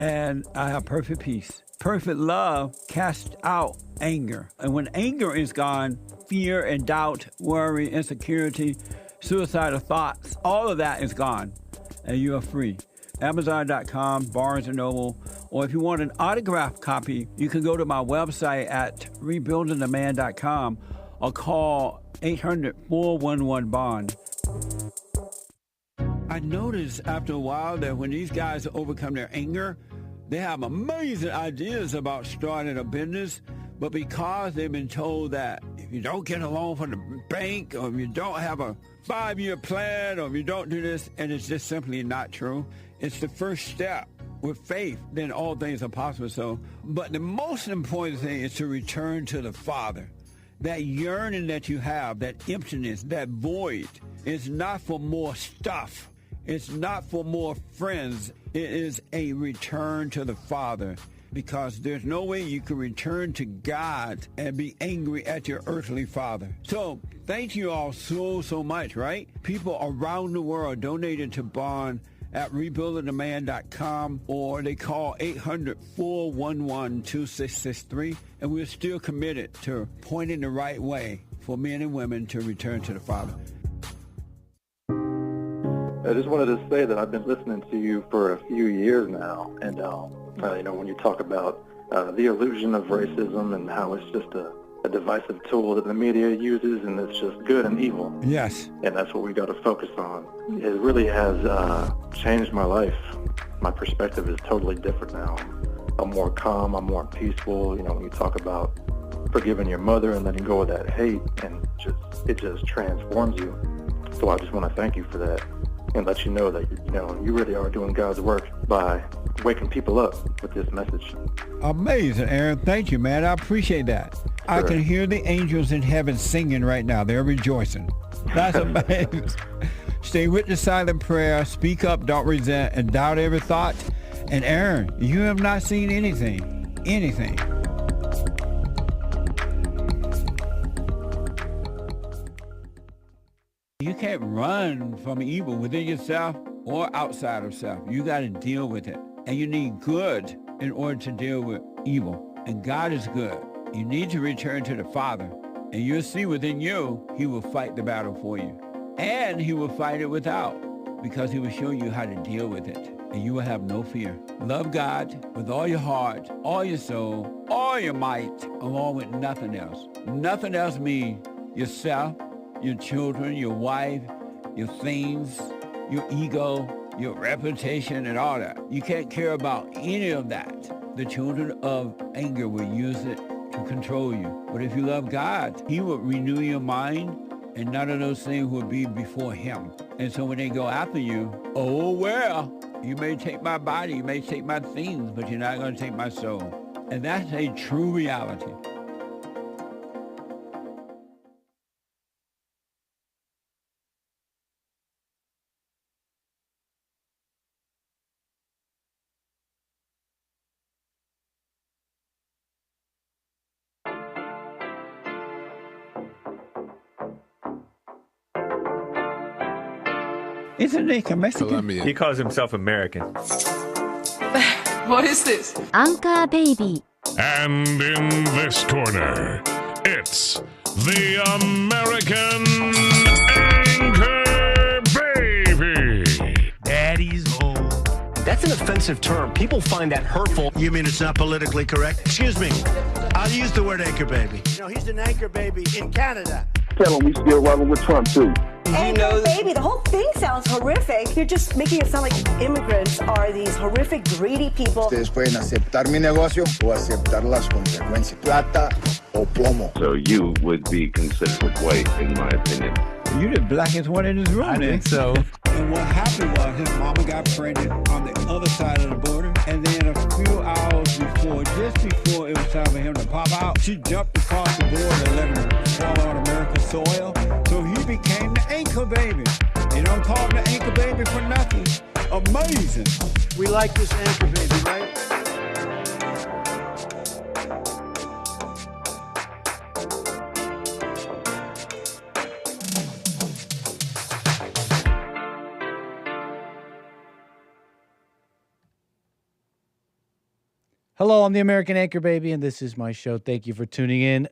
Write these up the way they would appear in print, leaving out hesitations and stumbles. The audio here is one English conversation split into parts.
and I have perfect peace. Perfect love casts out anger. And when anger is gone, fear and doubt, worry, insecurity, suicidal thoughts, all of that is gone, and you are free. Amazon.com, Barnes & Noble, or if you want an autographed copy, you can go to my website at rebuildingtheman.com or call 800-411-BOND. I noticed after a while that when these guys overcome their anger, they have amazing ideas about starting a business, but because they've been told that if you don't get a loan from the bank, or if you don't have a 5-year plan, or if you don't do this, and it's just simply not true. It's the first step. With faith, then all things are possible. So, but the most important thing is to return to the Father. That yearning that you have, that emptiness, that void, is not for more stuff. It's not for more friends. It is a return to the Father, because there's no way you can return to God and be angry at your earthly father. So thank you all so much, right? People around the world donated to Bond at rebuildingtheman.com, or they call 800-411-2663, and we're still committed to pointing the right way for men and women to return to the Father. I just wanted to say that I've been listening to you for a few years now, and when you talk about the illusion of racism and how it's just a divisive tool that the media uses, and it's just good and evil. Yes. And that's what we got to focus on. It really has changed my life. My perspective is totally different now. I'm more calm, I'm more peaceful. You know, when you talk about forgiving your mother and letting go of that hate, and it just transforms you. So I just want to thank you for that, and let you know that, you really are doing God's work by waking people up with this message. Amazing, Aaron. Thank you, man. I appreciate that. Sure. I can hear the angels in heaven singing right now. They're rejoicing. That's amazing. Stay with the silent prayer. Speak up, don't resent, and doubt every thought. And Aaron, you have not seen anything. You can't run from evil within yourself or outside of self. You got to deal with it. And you need good in order to deal with evil. And God is good. You need to return to the Father. And you'll see within you, he will fight the battle for you. And he will fight it without, because he will show you how to deal with it. And you will have no fear. Love God with all your heart, all your soul, all your might, along with nothing else. Nothing else means yourself, your children, your wife, your things, your ego, your reputation, and all that. You can't care about any of that. The children of anger will use it to control you. But if you love God, he will renew your mind, and none of those things will be before him. And so when they go after you, oh, well, you may take my body, you may take my things, but you're not going to take my soul. And that's a true reality. Isn't he Mexican? Colombian. He calls himself American. What is this? Anchor Baby. And in this corner, it's the American Anchor Baby. Daddy's home. That's an offensive term. People find that hurtful. You mean it's not politically correct? Excuse me. I'll use the word anchor baby. He's an anchor baby in Canada. Tell him we still rolling with Trump, too. Anchor baby, the whole thing sounds horrific. You're just making it sound like immigrants are these horrific, greedy people. Ustedes pueden aceptar mi negocio o aceptar las consecuencias. Plata o plomo. So you would be considered white, in my opinion. You the blackest one in this room, I think so. And what happened was his mama got pregnant on the other side of the border, and then a few hours before, just before it was time for him to pop out, she jumped across the border and let him fall on American soil. So he became the anchor baby. They don't call him the anchor baby for nothing. Amazing. We like this anchor baby, right? Hello, I'm the American Anchor Baby, and this is my show. Thank you for tuning in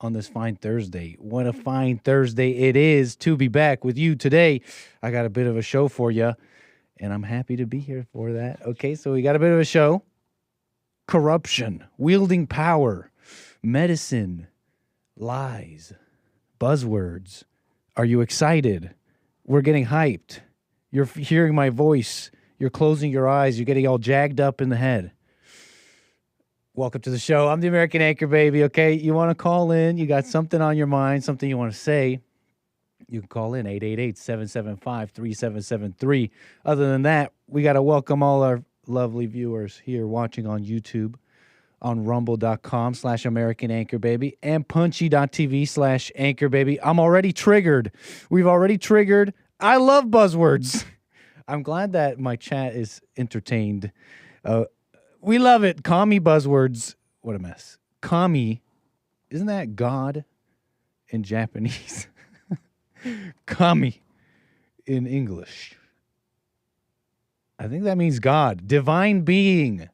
on this fine Thursday. What a fine Thursday it is to be back with you today. I got a bit of a show for you, and I'm happy to be here for that. Okay, so we got a bit of a show. Corruption, wielding power, medicine, lies, buzzwords. Are you excited? We're getting hyped. You're hearing my voice. You're closing your eyes. You're getting all jagged up in the head. Welcome to the show. I'm the American Anchor Baby, okay? You want to call in. You got something on your mind, something you want to say. You can call in 888-775-3773. Other than that, we got to welcome all our lovely viewers here watching on YouTube, on rumble.com/American Anchor Baby, and punchy.tv/Anchor Baby. I'm already triggered. We've already triggered. I love buzzwords. I'm glad that my chat is entertained. We love it. Kami buzzwords. What a mess. Kami, isn't that God in Japanese? Kami in English. I think that means God. Divine being.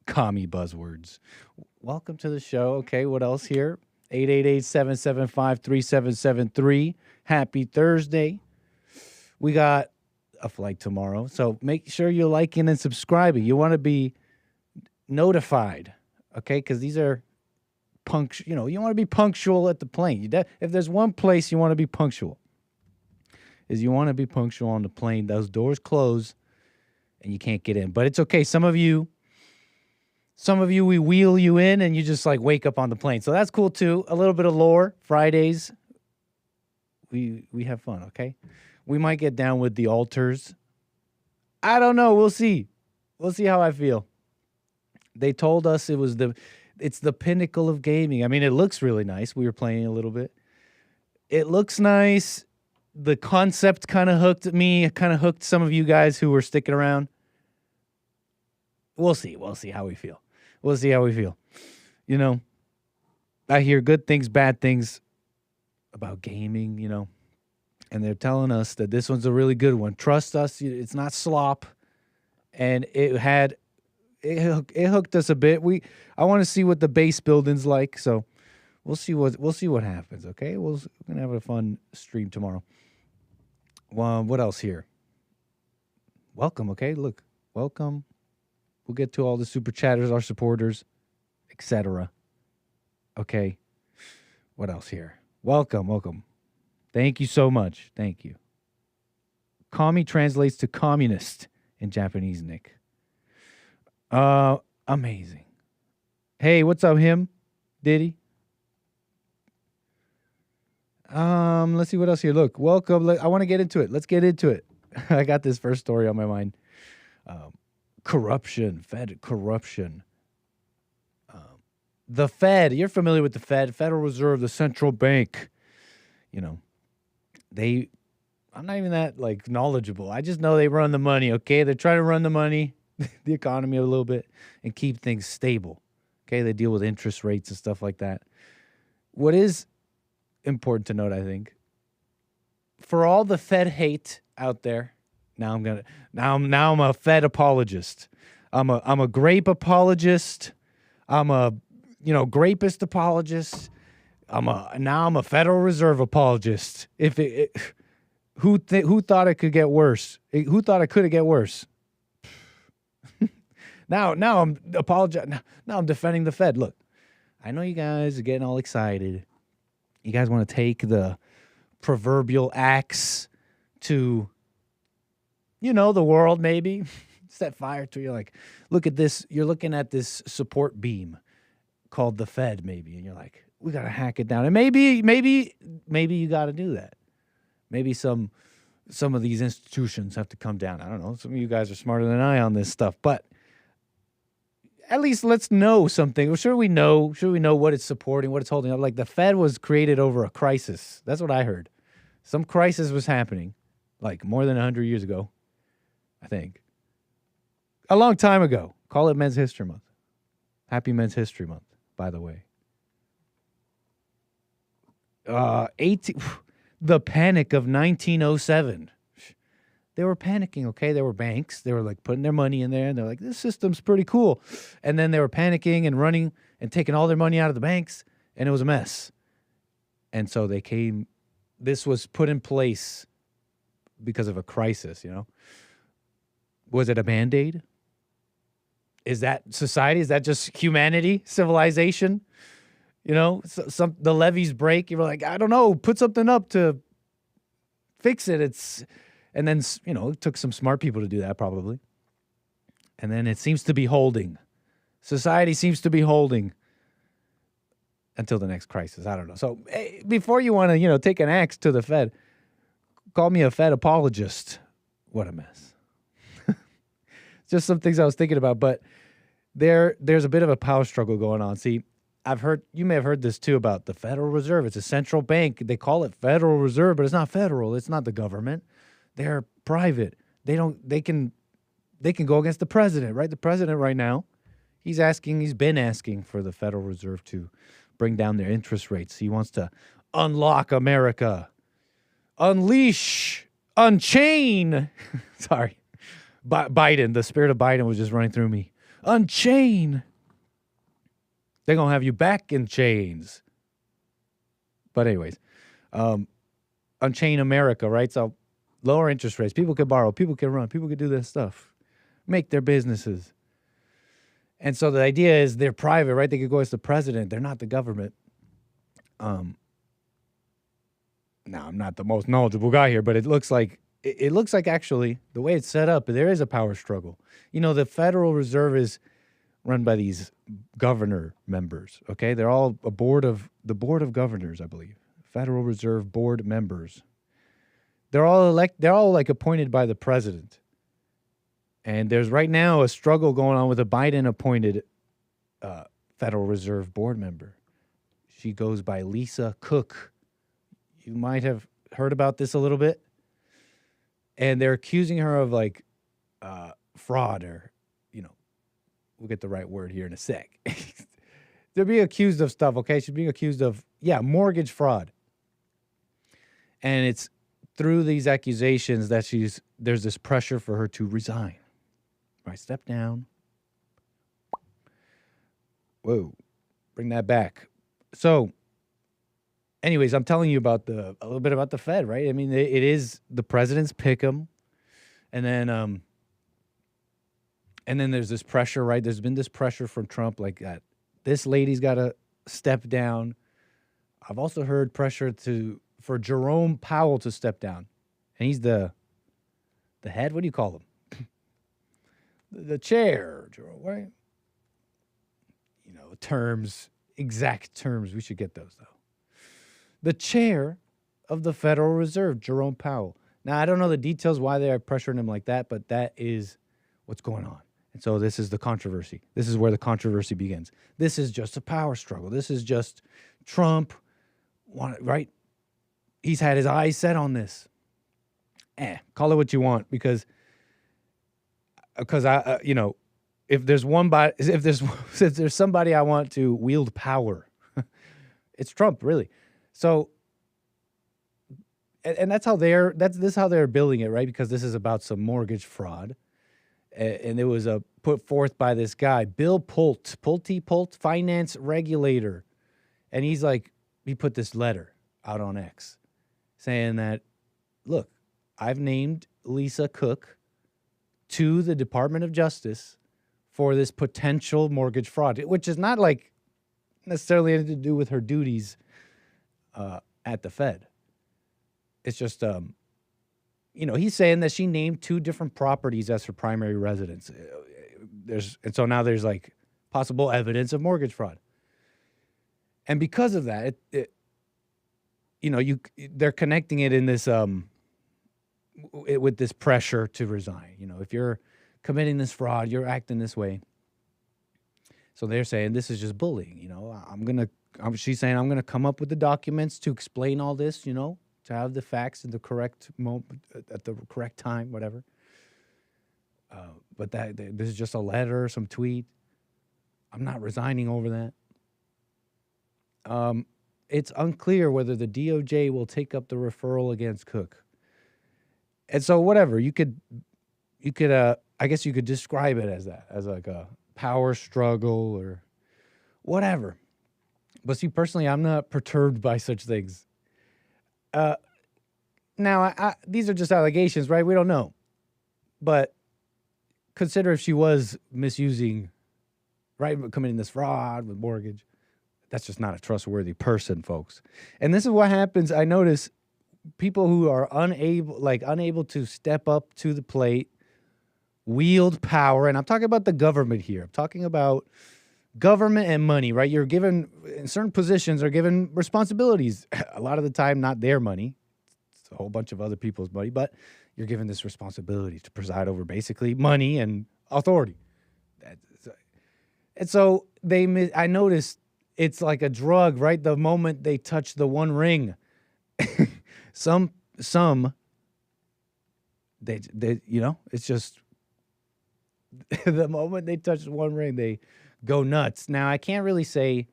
Kami buzzwords. Welcome to the show. Okay, what else here? 888-775-3773. Happy Thursday. We got a flight tomorrow, so make sure you're liking and subscribing. You want to be notified, okay? Because these are punctual. You want to be punctual at the plane. If there's one place you want to be punctual, is you want to be punctual on the plane. Those doors close, and you can't get in. But it's okay. Some of you, we wheel you in, and you just like wake up on the plane. So that's cool too. A little bit of lore. Fridays, we have fun. Okay. We might get down with the altars. I don't know. We'll see. We'll see how I feel. They told us it's the pinnacle of gaming. I mean, it looks really nice. We were playing a little bit. It looks nice. The concept kind of hooked me. It kind of hooked some of you guys who were sticking around. We'll see. We'll see how we feel. We'll see how we feel. You know, I hear good things, bad things about gaming, you know. And they're telling us that this one's a really good one. Trust us, it's not slop. And it hooked us a bit. I want to see what the base building's like, so we'll see what happens. Okay, we're gonna have a fun stream tomorrow. What else here? Welcome. Okay, look, welcome. We'll get to all the super chatters, our supporters, etc. Okay, what else here? Welcome. Thank you so much. Thank you. Kami translates to communist in Japanese, Nick. Amazing. Hey, what's up, him? Diddy? Let's see what else here. Look, welcome. I want to get into it. Let's get into it. I got this first story on my mind. Corruption. The Fed. You're familiar with the Fed, Federal Reserve, the central bank. You know. I'm not even that like knowledgeable. I just know they run the money, okay? They're trying to run the money, the economy a little bit, and keep things stable. Okay, they deal with interest rates and stuff like that. What is important to note, I think, for all the Fed hate out there, now I'm a Fed apologist. I'm a grape apologist. I'm a grapist apologist. I'm a Federal Reserve apologist. Who thought it could get worse? Who thought it could get worse? Now I'm apologizing. Now I'm defending the Fed. Look, I know you guys are getting all excited. You guys want to take the proverbial axe to, the world maybe. Set fire to you. Like, look at this. You're looking at this support beam called the Fed maybe, and you're like, we got to hack it down. And maybe you got to do that. Maybe some of these institutions have to come down. I don't know. Some of you guys are smarter than I on this stuff, but at least let's know something. Should we know what it's supporting, what it's holding up? Like the Fed was created over a crisis. That's what I heard. Some crisis was happening like more than 100 years ago, I think. A long time ago. Call it Men's History Month. Happy Men's History Month, by the way. The Panic of 1907. They were panicking, okay? There were banks. They were like putting their money in there, and they're like, this system's pretty cool. And then they were panicking and running and taking all their money out of the banks, and it was a mess. And so this was put in place because of a crisis, Was it a Band-Aid? Is that society? Is that just humanity, civilization? The levees break. You're like, I don't know, put something up to fix it. And then, it took some smart people to do that probably. And then it seems to be holding. Society seems to be holding until the next crisis. I don't know. So before you want to, take an axe to the Fed, call me a Fed apologist. What a mess. Just some things I was thinking about, but there's a bit of a power struggle going on. See, you may have heard this too about the Federal Reserve. It's a central bank. They call it Federal Reserve, but it's not federal. It's not the government. They're private. They can go against the president, right? The president right now, he's been asking for the Federal Reserve to bring down their interest rates. He wants to unlock America, unchain. Sorry. Biden, the spirit of Biden was just running through me. Unchain. They're going to have you back in chains. But anyways, unchain America, right? So lower interest rates. People can borrow. People can run. People can do this stuff. Make their businesses. And so the idea is they're private, right? They could go as the president. They're not the government. Now, I'm not the most knowledgeable guy here, but it looks like actually the way it's set up, there is a power struggle. The Federal Reserve is run by these governor members, okay? They're all the board of governors, I believe. Federal Reserve board members. They're all like appointed by the president. And there's right now a struggle going on with a Biden appointed Federal Reserve board member. She goes by Lisa Cook. You might have heard about this a little bit. And they're accusing her of fraud or, we'll get the right word here in a sec. They're being accused of stuff, okay? She's being accused of, mortgage fraud. And it's through these accusations that there's this pressure for her to resign. Right, step down. Whoa, bring that back. So, anyways, I'm telling you a little bit about the Fed, right? I mean, it is the president's pick'em, and then there's this pressure, right? There's been this pressure from Trump, like that. This lady's got to step down. I've also heard pressure for Jerome Powell to step down, and he's the head. What do you call him? The chair, Jerome, right? Exact terms. We should get those, though. The chair of the Federal Reserve, Jerome Powell. Now, I don't know the details why they are pressuring him like that, but that is what's going on. And so this is the controversy. This is where the controversy begins. This is just a power struggle. This is just Trump, right? He's had his eyes set on this. Call it what you want, because I, if there's somebody I want to wield power, it's Trump, really. So, and that's how this is how they're billing it, right? Because this is about some mortgage fraud, and it was put forth by this guy, Bill Pulte, finance regulator, and he put this letter out on X, saying that, look, I've named Lisa Cook to the Department of Justice for this potential mortgage fraud, which is not necessarily anything to do with her duties at the Fed. It's just, he's saying that she named 2 different properties as her primary residence. So now there's possible evidence of mortgage fraud. And because of that, they're connecting it in this, with this pressure to resign. If you're committing this fraud, you're acting this way. So they're saying this is just bullying. She's saying I'm gonna come up with the documents to explain all this. To have the facts in the correct moment at the correct time, whatever. But this is just a letter, some tweet. I'm not resigning over that. It's unclear whether the DOJ will take up the referral against Cook. And so whatever, you could I guess you could describe it as that, as like a power struggle or whatever. But see, personally, I'm not perturbed by such things. Now, these are just allegations, right? We don't know. But consider if she was misusing, right, committing this fraud with mortgage. That's just not a trustworthy person, folks. And this is what happens. I notice people who are unable to step up to the plate, wield power. And I'm talking about the government here. I'm talking about government and money, right? You're given, in certain positions, are given responsibilities. A lot of the time, not their money. It's a whole bunch of other people's money, but you're given this responsibility to preside over basically money and authority. And so I noticed it's like a drug, right? The moment they touch the one ring, some, they it's just the moment they touch one ring, they go nuts. Now, I can't really say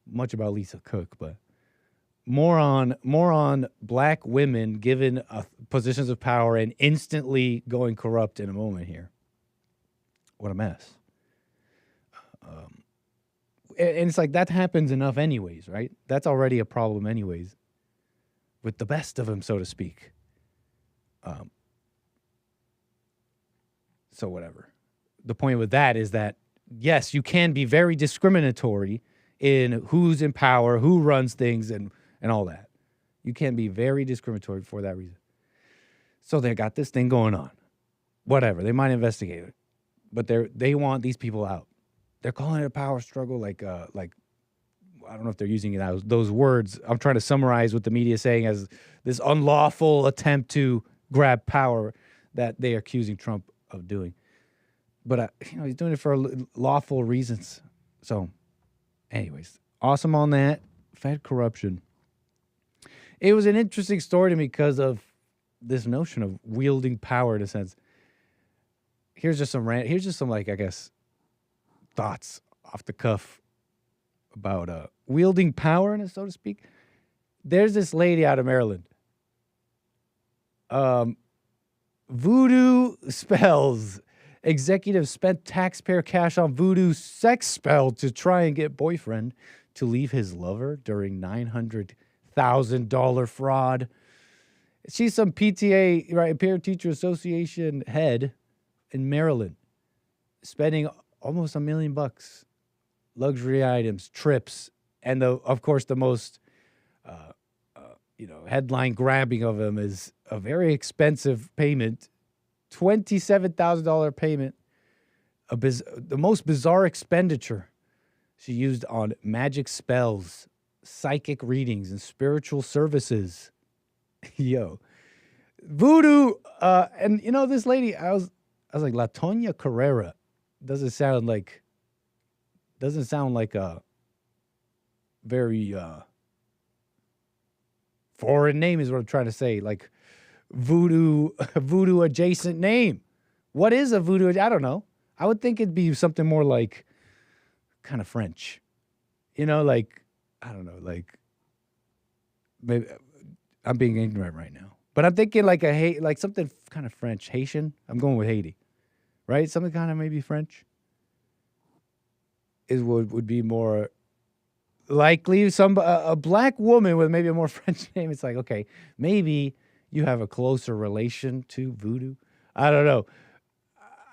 much about Lisa Cook, but more on black women given positions of power and instantly going corrupt in a moment here. What a mess. And it's like that happens enough anyways, right? That's already a problem anyways with the best of them, so to speak. So whatever. The point with that is that, yes, you can be very discriminatory in who's in power, who runs things, and all that. You can be very discriminatory for that reason. So they got this thing going on. Whatever. They might investigate it. But they want these people out. They're calling it a power struggle, like I don't know if they're using those words. I'm trying to summarize what the media is saying as this unlawful attempt to grab power that they are accusing Trump of doing. But he's doing it for lawful reasons. So, anyways, awesome on that. Fed corruption. It was an interesting story to me because of this notion of wielding power in a sense. Here's just some like, I guess, thoughts off the cuff about wielding power, in it, so to speak. There's this lady out of Maryland. Voodoo spells. Executive spent taxpayer cash on voodoo sex spell to try and get boyfriend to leave his lover during $900,000 fraud. She's some PTA, right, Parent Teacher Association head in Maryland, spending almost $1 million, luxury items, trips, and of course the most headline grabbing of him is a very expensive payment, $27,000 payment, the most bizarre expenditure she used on magic spells, psychic readings, and spiritual services. Yo, voodoo, and this lady, I was like, LaTonya Carrera doesn't sound like a very foreign name is what I'm trying to say. Like voodoo adjacent name. What is a voodoo? I don't know. I would think it'd be something more like kind of French. Like, I don't know, like maybe I'm being ignorant right now. But I'm thinking like something kind of French, Haitian. I'm going with Haiti. Right? Something kind of maybe French would be more likely. A black woman with maybe a more French name. It's like, okay, maybe you have a closer relation to voodoo. I don't know.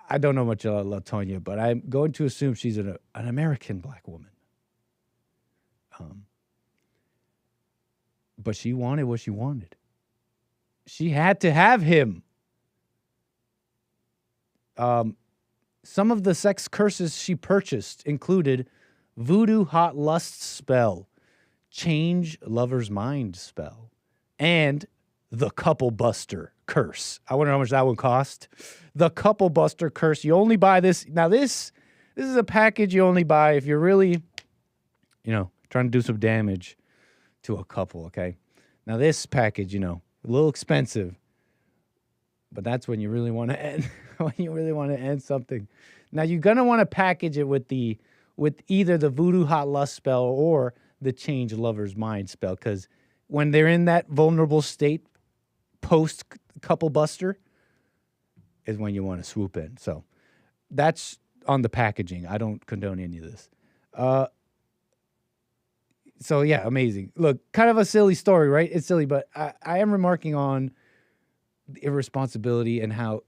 I don't know much about LaTonya, but I'm going to assume she's an American black woman. But she wanted what she wanted. She had to have him. Some of the sex curses she purchased included voodoo hot lust spell, change lover's mind spell, and the couple buster curse. I wonder how much that would cost. The couple buster curse. You only buy this. Now this is a package you only buy if you're really, trying to do some damage to a couple. Okay. Now this package, a little expensive, but that's when you really want to end. When you really want to end something. Now you're gonna want to package it with either the voodoo hot lust spell or the change lover's mind spell, because when they're in that vulnerable state post couple buster, is when you want to swoop in. So that's on the packaging. I don't condone any of this. So yeah, amazing. Look, kind of a silly story, right? It's silly, but I am remarking on the irresponsibility and how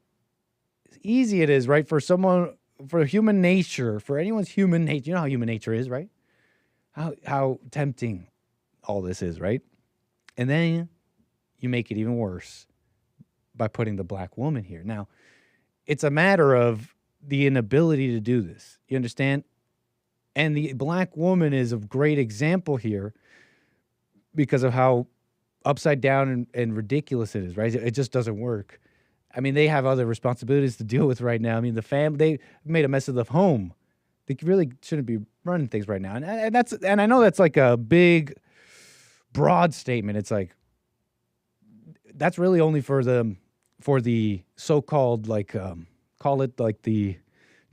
easy it is, right? For human nature, for anyone's human nature. You know how human nature is, right? How tempting all this is, right? And then you make it even worse by putting the black woman here. Now, it's a matter of the inability to do this. You understand? And the black woman is a great example here because of how upside down and ridiculous it is, right? It just doesn't work. I mean, they have other responsibilities to deal with right now. I mean, the family, they made a mess of the home. They really shouldn't be running things right now. And I know that's like a big, broad statement. It's like, that's really only for the so-called, like, call it like the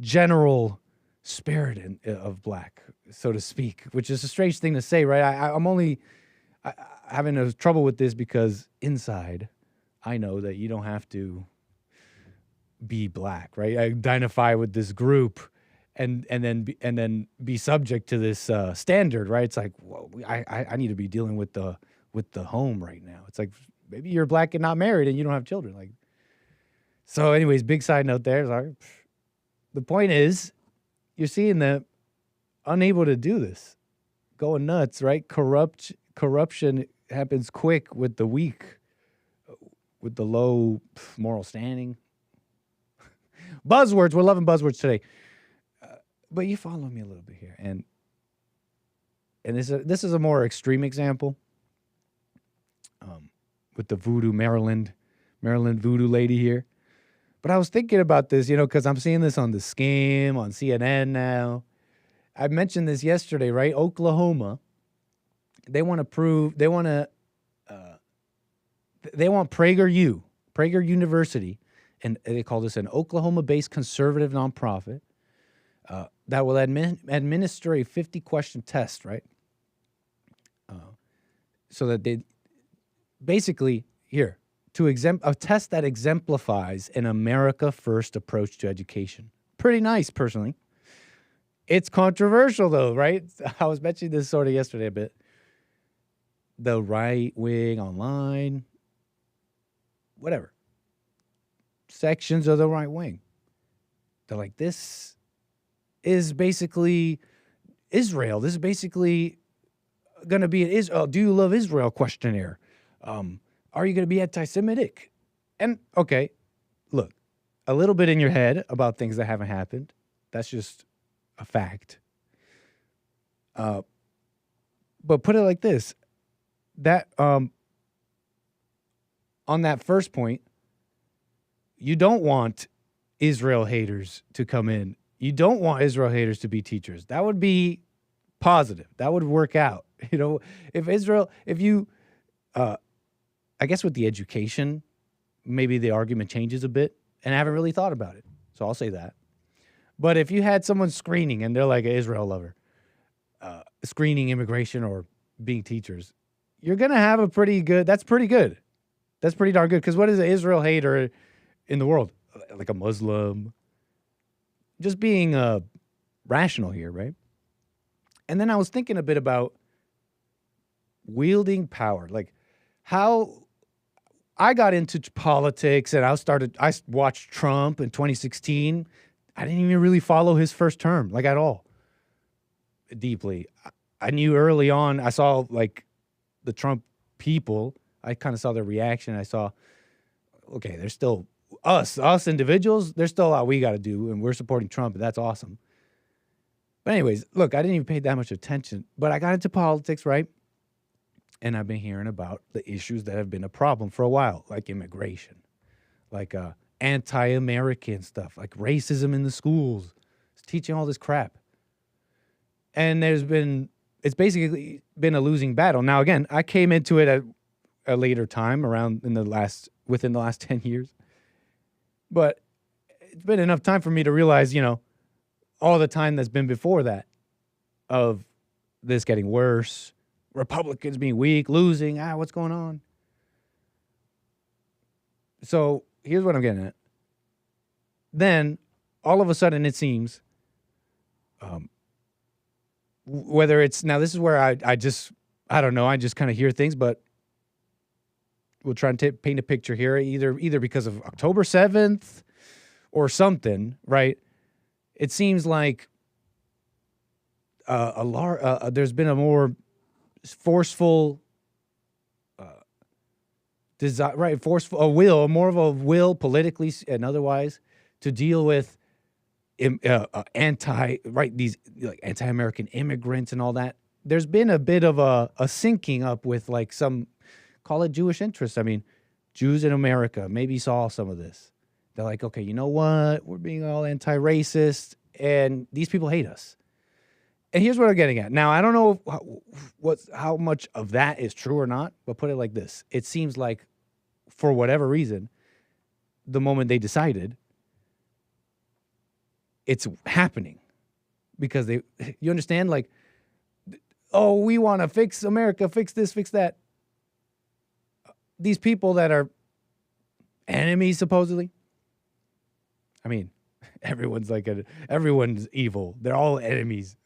general spirit of black, so to speak, which is a strange thing to say, right? I'm only having a trouble with this because inside I know that you don't have to be black, right? I identify with this group and then be subject to this standard, right? It's like, whoa, I need to be dealing with the home right now. It's like, maybe you're black and not married and you don't have children. Like, so anyways, big side note there. Like, the point is, you're seeing them unable to do this, going nuts, right? Corruption happens quick with the weak, with the low moral standing. Buzzwords, we're loving buzzwords today. But you follow me a little bit here, and this is a more extreme example. With the Maryland voodoo lady here. But I was thinking about this, because I'm seeing this on the Skim, on CNN now. I mentioned this yesterday, right? Oklahoma, they want Prager University, and they call this an Oklahoma-based conservative nonprofit that will administer a 50-question test, right? So that they basically, here, a test that exemplifies an America First approach to education. Pretty nice, personally. It's controversial, though, right? I was mentioning this sort of yesterday a bit. The right wing online, whatever, sections of the right wing, they're like, this is basically Israel. This is basically going to be an do you love Israel questionnaire. Are you going to be anti-Semitic? And, okay, look, a little bit in your head about things that haven't happened. That's just a fact. But put it like this. That on that first point, you don't want Israel haters to come in. You don't want Israel haters to be teachers. That would be positive. That would work out. I guess with the education, maybe the argument changes a bit, and I haven't really thought about it, so I'll say that. But if you had someone screening and they're like an Israel lover, screening immigration or being teachers, you're going to have that's pretty good. That's pretty darn good, because what is an Israel hater in the world? Like a Muslim? Just being rational here, right? And then I was thinking a bit about wielding power, like how I got into politics and I watched Trump in 2016. I didn't even really follow his first term, like at all, deeply. I knew early on, I saw like the Trump people, I kind of saw their reaction. I saw, okay, there's still us individuals, there's still a lot we got to do, and we're supporting Trump, and that's awesome. But anyways, look, I didn't even pay that much attention, but I got into politics, right? And I've been hearing about the issues that have been a problem for a while, like immigration, like anti-American stuff, like racism in the schools, it's teaching all this crap. And it's basically been a losing battle. Now, again, I came into it at a later time, within the last 10 years. But it's been enough time for me to realize, all the time that's been before that of this getting worse, Republicans being weak, losing, what's going on? So here's what I'm getting at. then all of a sudden it seems, whether it's, now this is where I don't know, I just kind of hear things, but we'll try and paint a picture here, either because of October 7th or something, right? It seems like there's been a more forceful desire, right? More of a will politically and otherwise to deal with these like anti-American immigrants and all that. There's been a bit of a syncing up with like some, call it Jewish interests. I mean, Jews in America maybe saw some of this. They're like, okay, you know what? We're being all anti-racist, and these people hate us. And here's what I'm getting at. Now, I don't know how much of that is true or not, but put it like this. It seems like, for whatever reason, the moment they decided, it's happening. Because you understand? Like, oh, we want to fix America, fix this, fix that. These people that are enemies, supposedly. I mean, everyone's evil. They're all enemies.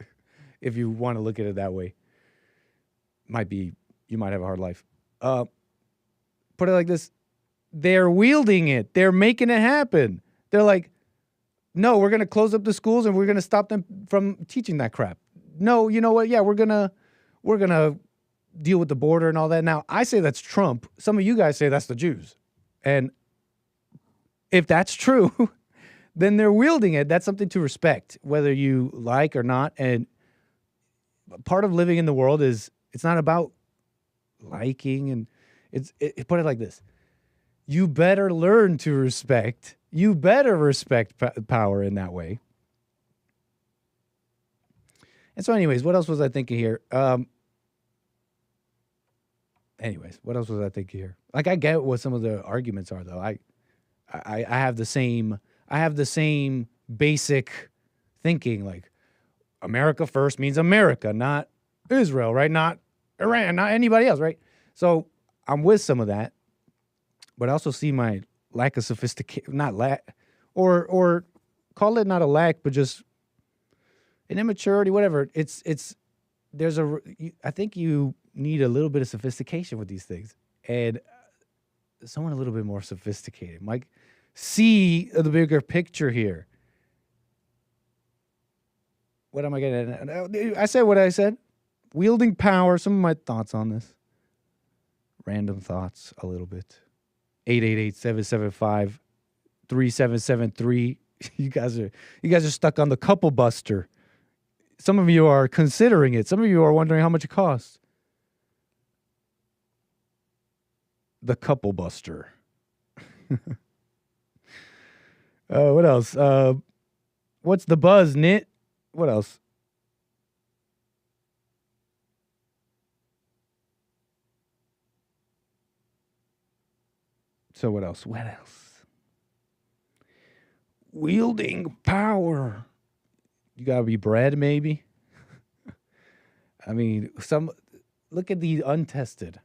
If you want to look at it that way. You might have a hard life. Put it like this. They're wielding it. They're making it happen. They're like, no, we're going to close up the schools and we're going to stop them from teaching that crap. No, you know what? Yeah, we're going to deal with the border and all that. Now, I say that's Trump. Some of you guys say that's the Jews. And if that's true, then they're wielding it. That's something to respect, whether you like or not. And part of living in the world is, it's not about liking, and put it like this. You better learn to respect. You better respect power in that way. And so anyways, what else was I thinking here? What else was I thinking here? Like, I get what some of the arguments are, though. I have the same basic thinking, like, America first means America, not Israel, right? Not Iran, not anybody else, right? So I'm with some of that, but I also see my lack of sophistication, or call it not a lack, but just an immaturity, whatever. I think you need a little bit of sophistication with these things, and someone a little bit more sophisticated. Mike, see the bigger picture here. What am I getting at? I said what I said. Wielding power. Some of my thoughts on this. Random thoughts a little bit. 888-775-3773. You guys are stuck on the couple buster. Some of you are considering it. Some of you are wondering how much it costs. The couple buster. What else? What's the buzz, Nit? What else? So what else? What else? Wielding power. You gotta be bred, maybe. I mean, look at the untested.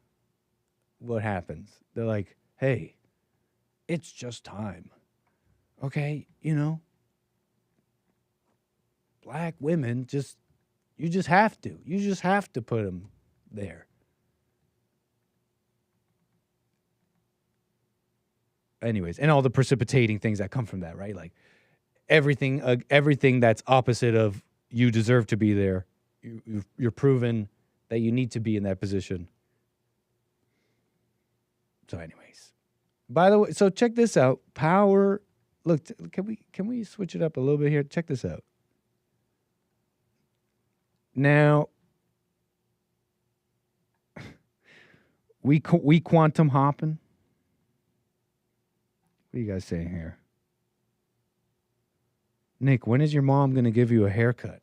What happens? They're like, hey, it's just time. Okay, black women, you just have to. You just have to put them there. Anyways, and all the precipitating things that come from that, right? Like everything that's opposite of you deserve to be there. You're proven that you need to be in that position. So anyways, by the way, so check this out. Power. Look, can we switch it up a little bit here? Check this out. Now, we quantum hopping. What are you guys saying here? Nick, when is your mom going to give you a haircut?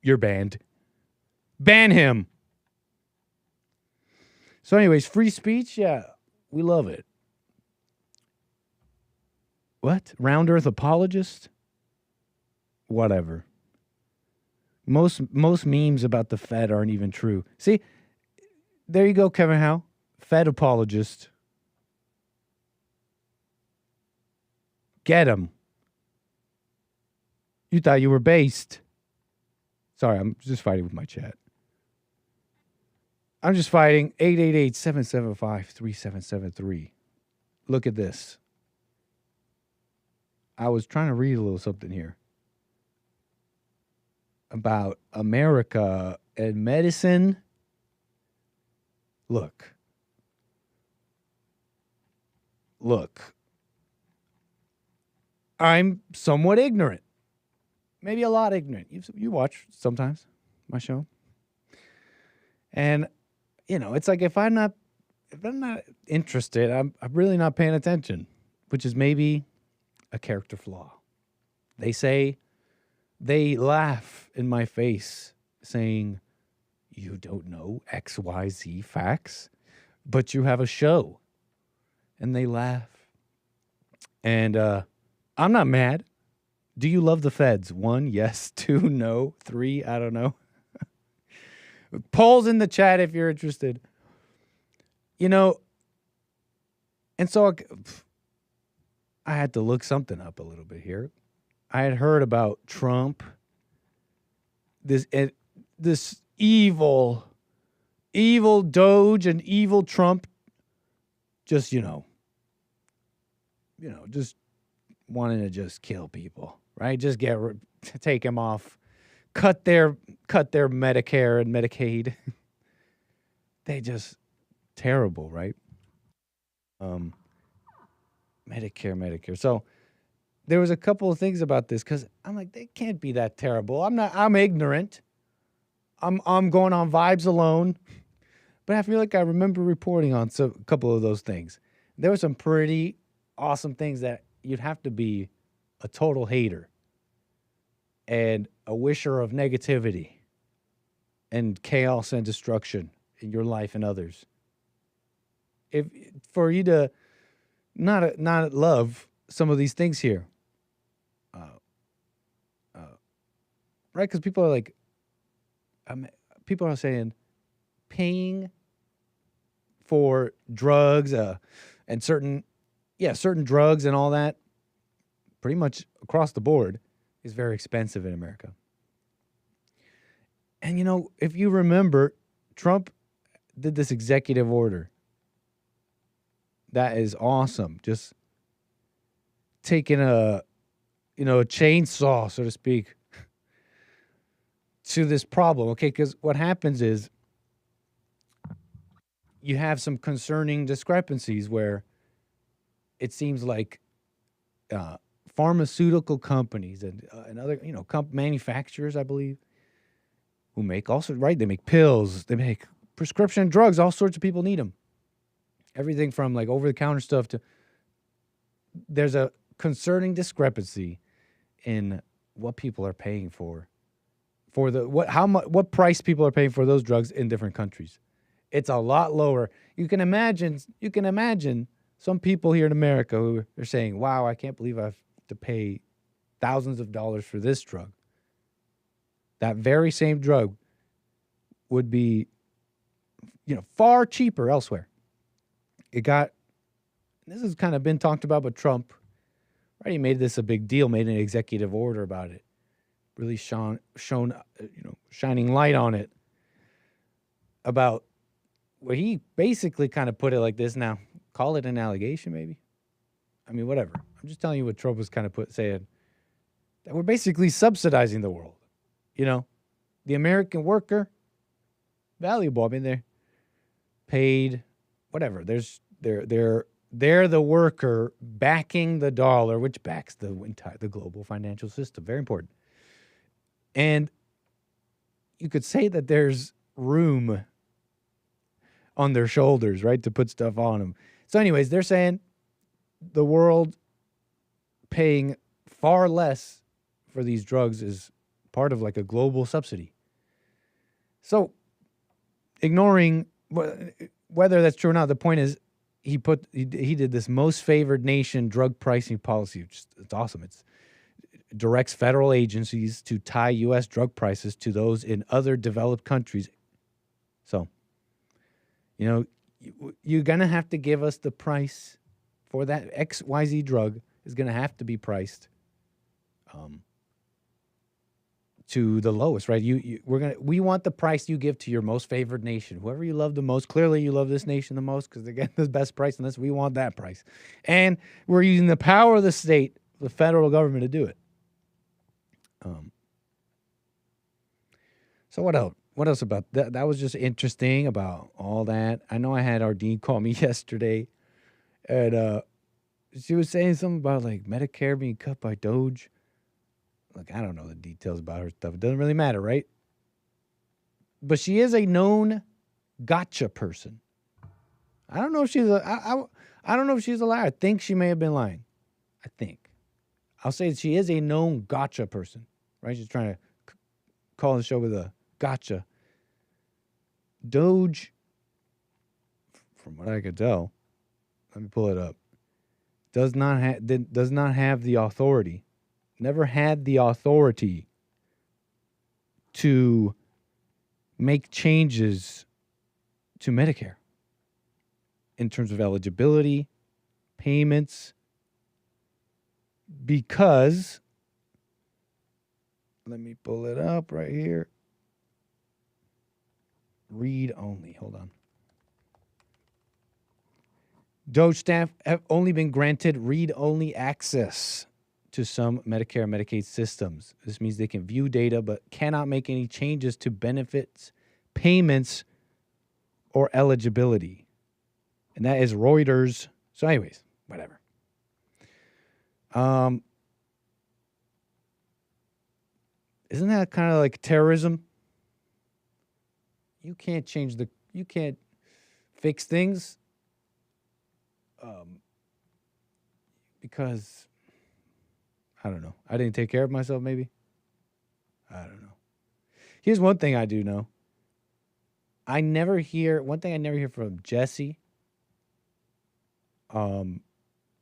You're banned. Ban him. So anyways, free speech, yeah, we love it. What? Round earth apologist? Whatever. Most memes about the Fed aren't even true. See, there you go, Kevin Howe. Fed apologist. Get him. You thought you were based. Sorry, I'm just fighting with my chat. I'm just fighting. 888-775-3773. Look at this. I was trying to read a little something here about America and medicine. Look. I'm somewhat ignorant. Maybe a lot ignorant. You watch sometimes my show. And, it's like if I'm not interested, I'm really not paying attention, which is maybe a character flaw. They laugh in my face saying, you don't know XYZ facts, but you have a show. And they laugh. And I'm not mad. Do you love the feds? 1, yes. 2, no. 3, I don't know. Polls in the chat if you're interested. And so I had to look something up a little bit here. I had heard about Trump, this evil Doge and evil Trump, just just wanting to just kill people, right? Just take him off, cut their Medicare and Medicaid. They just terrible, right? Medicare. So there was a couple of things about this because I'm like, they can't be that terrible. I'm ignorant. I'm going on vibes alone. But I feel like I remember reporting on a couple of those things. There were some pretty awesome things that you'd have to be a total hater and a wisher of negativity and chaos and destruction in your life and others. For you to not love some of these things here. Right? Because people are saying paying for drugs and certain drugs and all that, pretty much across the board, is very expensive in America. And, if you remember, Trump did this executive order. That is awesome. Just taking a chainsaw, so to speak, to this problem. Okay, because what happens is you have some concerning discrepancies where it seems like pharmaceutical companies and other, manufacturers, I believe, who make also, right? They make pills, they make prescription drugs, all sorts of people need them. Everything from like over-the-counter stuff to, there's a concerning discrepancy in what people are paying for what price people are paying for those drugs in different countries. It's a lot lower. You can imagine some people here in America who are saying, wow, I can't believe I have to pay thousands of dollars for this drug. That very same drug would be, far cheaper elsewhere. This has kind of been talked about, but Trump already made this a big deal, made an executive order about it, really shining light on it about where he basically kind of put it like this. Now, call it an allegation, maybe. I mean, whatever. I'm just telling you what Trump was kind of saying, that we're basically subsidizing the world. The American worker, valuable. I mean, they're paid, whatever. They're the worker backing the dollar, which backs the global financial system. Very important. And you could say that there's room on their shoulders, right, to put stuff on them. So anyways, they're saying the world paying far less for these drugs is part of like a global subsidy. So ignoring whether that's true or not, the point is he did this most favored nation drug pricing policy, which it's awesome. It directs federal agencies to tie U.S. drug prices to those in other developed countries. So, you're going to have to give us the price for that XYZ drug is going to have to be priced to the lowest, right? We want the price you give to your most favored nation, whoever you love the most. Clearly, you love this nation the most because they're getting the best price on this. We want that price, and we're using the power of the state, the federal government, to do it. So what else? What else about that? That was just interesting about all that. I know I had Ardeen call me yesterday, and she was saying something about like Medicare being cut by Doge. Look, I don't know the details about her stuff. It doesn't really matter, right? But she is a known gotcha person. I don't know if she's I don't know if she's a liar. I think she may have been lying. I think. I'll say she is a known gotcha person, right? She's trying to call the show with a gotcha. Doge, from what I could tell, let me pull it up, does not have the authority, never had the authority to make changes to Medicare in terms of eligibility, payments, because, let me pull it up right here. Read only. Hold on. Doge staff have only been granted read-only access to some Medicare and Medicaid systems. This means they can view data but cannot make any changes to benefits, payments, or eligibility. And that is Reuters. So anyways, whatever. Isn't that kind of like terrorism? You can't you can't fix things because, I don't know. I didn't take care of myself, maybe? I don't know. Here's one thing I do know. One thing I never hear from Jesse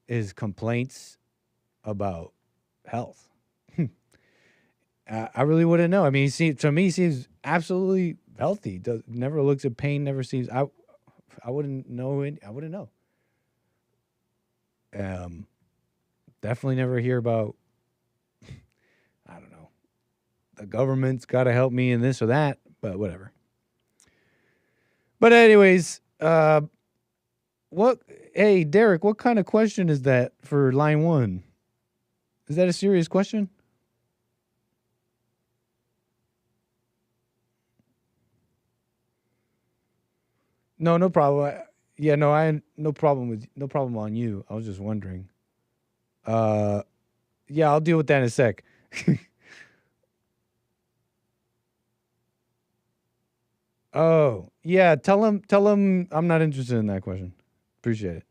is complaints about health. I really wouldn't know. I mean, to me, he seems absolutely healthy. Never looks at pain. Never seems. I wouldn't know. I wouldn't know. Definitely never hear about. I don't know. The government's got to help me in this or that, but whatever. But anyways, Hey, Derek, what kind of question is that for line 1? Is that a serious question? No problem. No problem on you. I was just wondering. Yeah, I'll deal with that in a sec. Oh, yeah, tell him I'm not interested in that question. Appreciate it.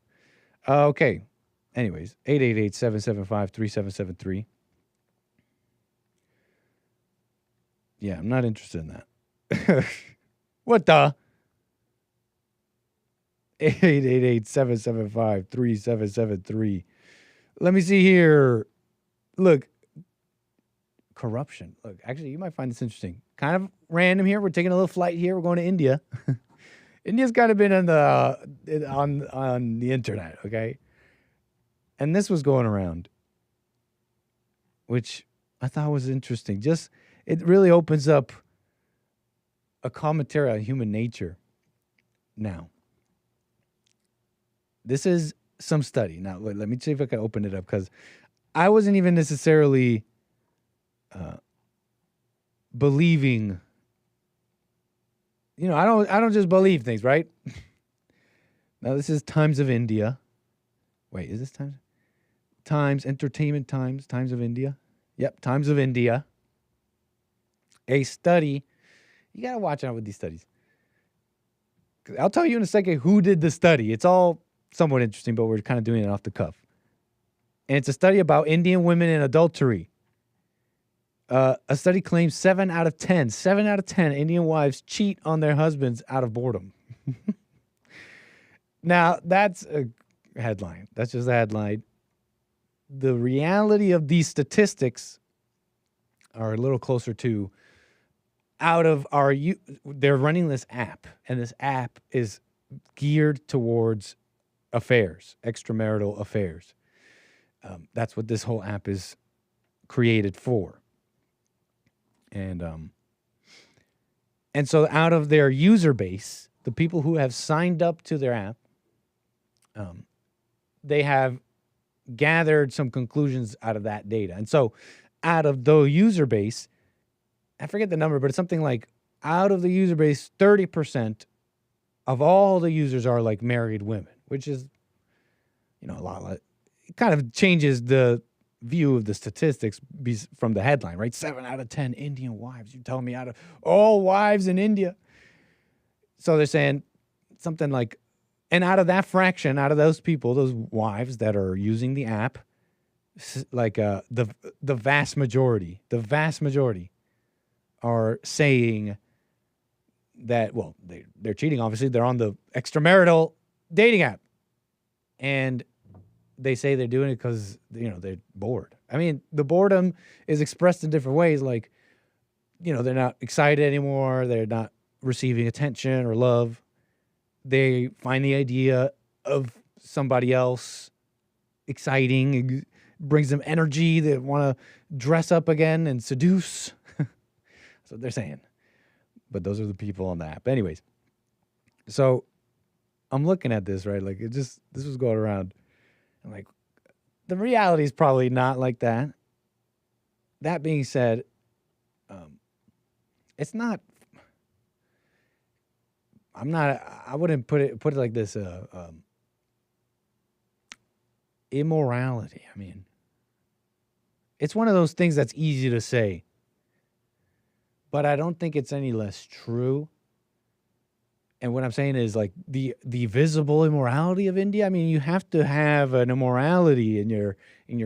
Okay. Anyways, 888-775-3773. Yeah, I'm not interested in that. What the? 888-775-3773. Let me see here. Look, corruption. Look, actually, you might find this interesting. Kind of random here. We're taking a little flight here. We're going to India. India's kind of been on the internet, okay? And this was going around, which I thought was interesting. It really opens up a commentary on human nature. Now, this is some study. Now, let me see if I can open it up, because I wasn't even necessarily believing. I don't just believe things, right? Now, this is Times of India. Wait, is this Times? Entertainment Times of India. Yep, Times of India. A study. You got to watch out with these studies. I'll tell you in a second who did the study. It's all somewhat interesting, but we're kind of doing it off the cuff. And it's a study about Indian women and adultery. A study claims 7 out of 10 Indian wives cheat on their husbands out of boredom. Now, that's a headline. That's just a headline. The reality of these statistics are a little closer to they're running this app, and this app is geared towards affairs, extramarital affairs. That's what this whole app is created for. And so out of their user base, the people who have signed up to their app, they have gathered some conclusions out of that data. And so out of the user base, I forget the number, but it's something like out of the user base, 30% of all the users are like married women, which is, a lot. It kind of changes the view of the statistics from the headline, right? 7 out of 10 Indian wives. You tell me out of all wives in India. So they're saying something like, and out of that fraction, out of those people, those wives that are using the app, like the vast majority are saying that, well, they're cheating, obviously. They're on the extramarital dating app. And they say they're doing it because, they're bored. I mean, the boredom is expressed in different ways. Like, they're not excited anymore. They're not receiving attention or love. They find the idea of somebody else exciting. It brings them energy. They want to dress up again and seduce. That's what they're saying. But those are the people on the app. Anyways, so I'm looking at this, right? Like, this was going around. I'm like, the reality is probably not like that. That being said, it's not. I wouldn't put it like this. Immorality. I mean, it's one of those things that's easy to say, but I don't think it's any less true. And what I'm saying is, like, the visible immorality of India. I mean, you have to have an immorality in your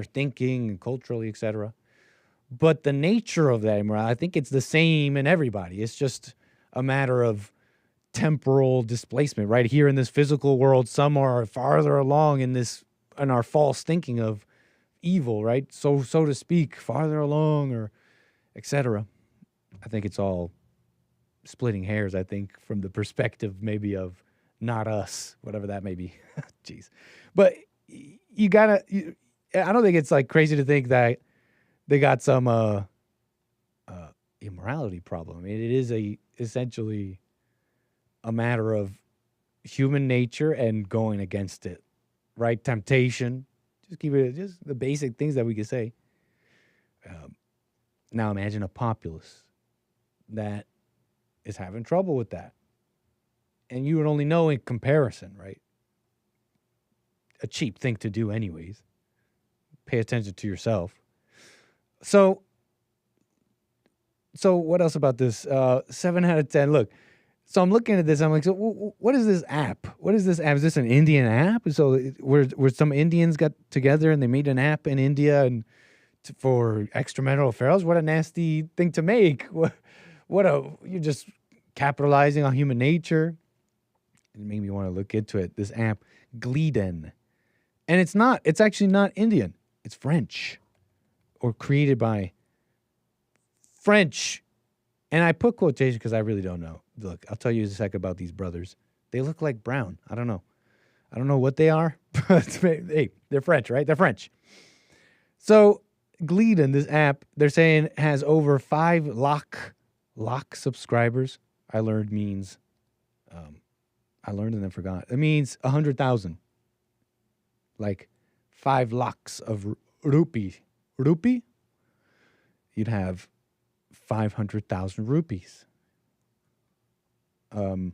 thinking and culturally, etc. But the nature of that immorality, I think it's the same in everybody. It's just a matter of temporal displacement. Right here in this physical world, some are farther along in our false thinking of evil, right? So to speak, farther along, or etc. I think it's all splitting hairs, I think, from the perspective maybe of not us, whatever that may be. Jeez. But I don't think it's like crazy to think that they got some immorality problem. I mean, it is essentially a matter of human nature and going against it, right? Temptation. Just keep it, just the basic things that we could say. Now imagine a populace that is having trouble with that. And you would only know in comparison, right? A cheap thing to do anyways. Pay attention to yourself. So what else about this? 7 out of 10. Look, so I'm looking at this. I'm like, so what is this app? What is this app? Is this an Indian app? So where some Indians got together and they made an app in India and for extramarital affairs? What a nasty thing to make. You're just capitalizing on human nature. It made me want to look into it. This app, Gleeden. And it's actually not Indian. It's French, or created by French. And I put quotation because I really don't know. Look, I'll tell you in a second about these brothers. They look like brown. I don't know what they are, but hey, they're French, right? They're French. So Gleeden, this app, they're saying has over 5 lakh subscribers. I learned means, I learned and then forgot. It means 100,000. Like 5 lakhs of rupee. Rupee? You'd have 500,000 rupees. Now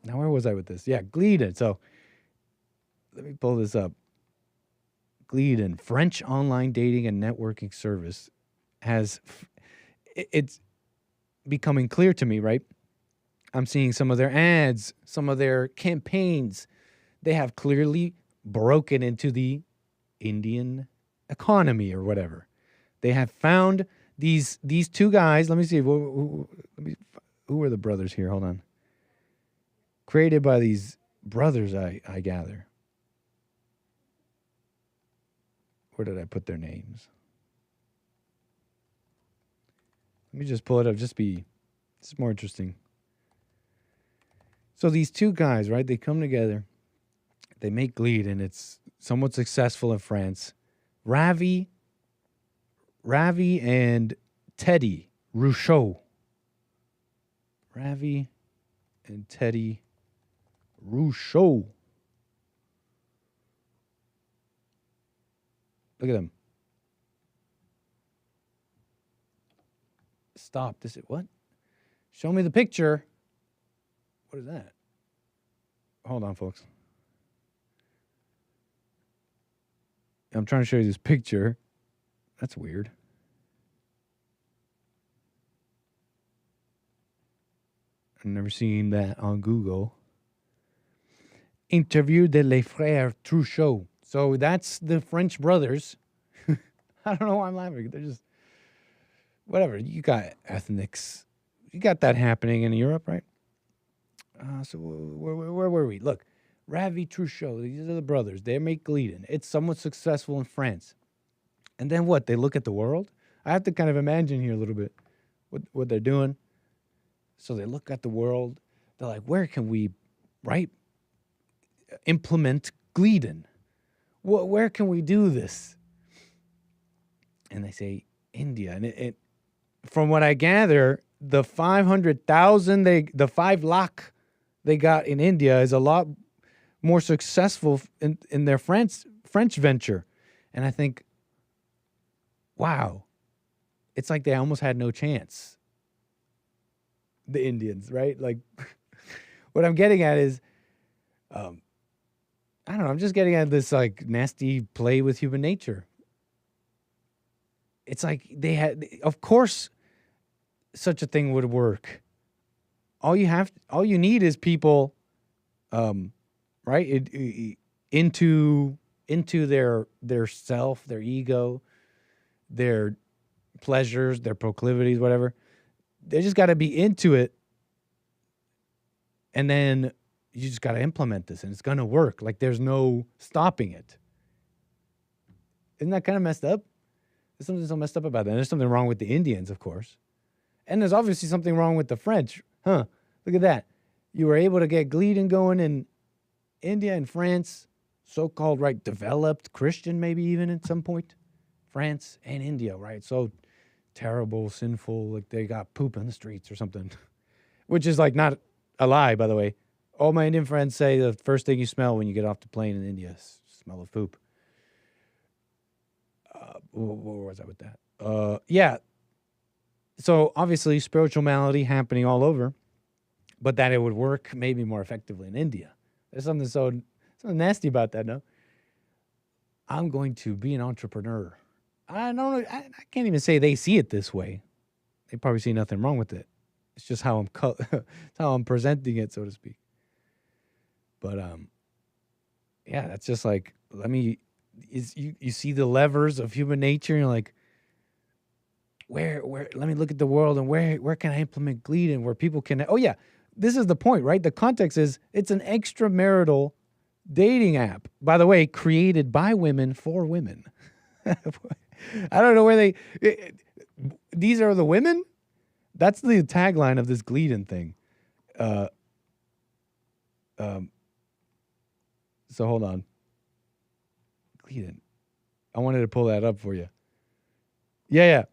where was I with this? Yeah, Gleeden. So let me pull this up. Gleeden, French online dating and networking service, it's becoming clear to me, right? I'm seeing some of their ads, some of their campaigns. They have clearly broken into the Indian economy or whatever. They have found these 2 guys. Let me see. Who are the brothers here? Hold on. Created by these brothers, I gather. Where did I put their names? Let me just pull it up. It's more interesting. So these 2 guys, right? They come together. They make Gleed, and it's somewhat successful in France. Ravi and Teddy Rousseau. Ravi and Teddy Rousseau. Look at them. Stop. This is what? Show me the picture. What is that? Hold on, folks. I'm trying to show you this picture. That's weird. I've never seen that on Google. Interview de les frères Truchot. So that's the French brothers. I don't know why I'm laughing. They're just, whatever. You got ethnics. You got that happening in Europe, right? So where were we? Look, Ravi Truchot. These are the brothers. They make Glidden. It's somewhat successful in France. And then what? They look at the world? I have to kind of imagine here a little bit what they're doing. So they look at the world. They're like, where can we, right, implement Glidden? Where can we do this? And they say India. And it from what I gather, the 500,000, the 5 lakh they got in India is a lot more successful in their French venture. And I think, wow, it's like they almost had no chance. The Indians, right? Like, what I'm getting at is, I don't know, I'm just getting at this, like, nasty play with human nature. It's like they had, of course, such a thing would work. All you need is people, right, into their self, their ego, their pleasures, their proclivities, whatever. They just got to be into it, and then you just got to implement this, and it's going to work. Like, there's no stopping it. Isn't that kind of messed up? There's something so messed up about that. And there's something wrong with the Indians, of course. And there's obviously something wrong with the French. Huh, look at that. You were able to get Glidden going in India and France, so-called, right, developed Christian maybe even at some point. France and India, right? So terrible, sinful, like they got poop in the streets or something, which is like not a lie, by the way. All my Indian friends say the first thing you smell when you get off the plane in India is smell of poop. Where was I with that? Yeah. So obviously spiritual malady happening all over, but that it would work maybe more effectively in India. There's something nasty about that, no? I'm going to be an entrepreneur. I don't know. I can't even say they see it this way. They probably see nothing wrong with it. It's just how I'm presenting it, so to speak. But yeah, that's just like, you see the levers of human nature, and you're like, where let me look at the world, and where can I implement Glidden where people can, oh yeah, this is the point, right? The context is it's an extramarital dating app, by the way, created by women for women. I don't know where these are the women? That's the tagline of this Glidden thing. So hold on. Glidden. I wanted to pull that up for you. Yeah.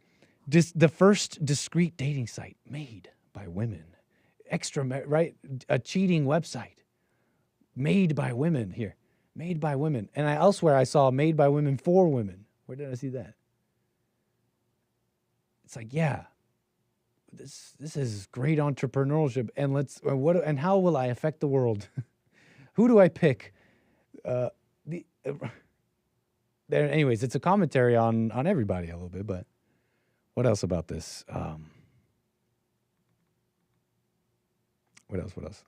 The first discreet dating site made by women. Right? A cheating website. Made by women here. Made by women. And elsewhere I saw made by women for women. Where did I see that? It's like, yeah, this is great entrepreneurship, and how will I affect the world? Who do I pick? Anyways, it's a commentary on everybody a little bit, but what else about this? What else?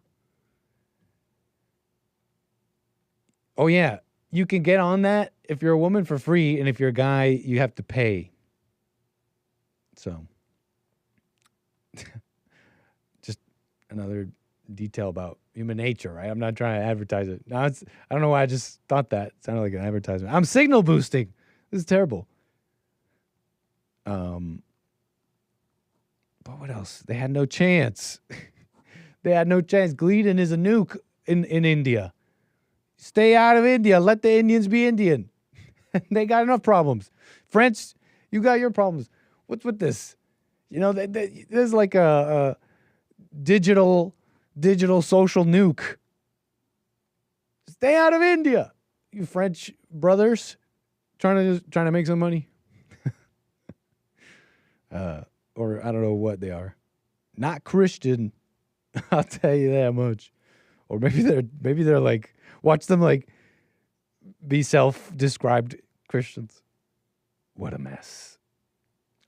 Oh yeah, you can get on that if you're a woman for free, and if you're a guy, you have to pay. So, just another detail about human nature, right? I'm not trying to advertise it. I don't know why I just thought that. It sounded like an advertisement. I'm signal boosting. This is terrible. But what else? They had no chance. They had no chance. Glidden is a nuke in India. Stay out of India. Let the Indians be Indian. They got enough problems. French, you got your problems. What's with this? You know, there's like a digital social nuke. Stay out of India, you French brothers, trying to make some money. Or I don't know what they are. Not Christian, I'll tell you that much. Or maybe they're like, watch them like be self-described Christians. What a mess.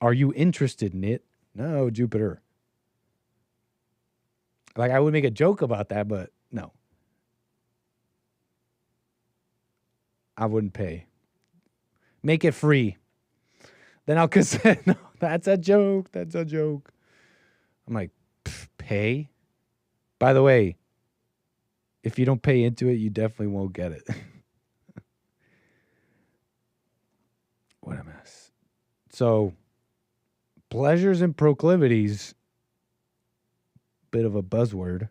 Are you interested in it? No, Jupiter. Like, I would make a joke about that, but no. I wouldn't pay. Make it free. Then I'll consent. No, that's a joke. That's a joke. I'm like, pay? By the way, if you don't pay into it, you definitely won't get it. What a mess. So, pleasures and proclivities, bit of a buzzword.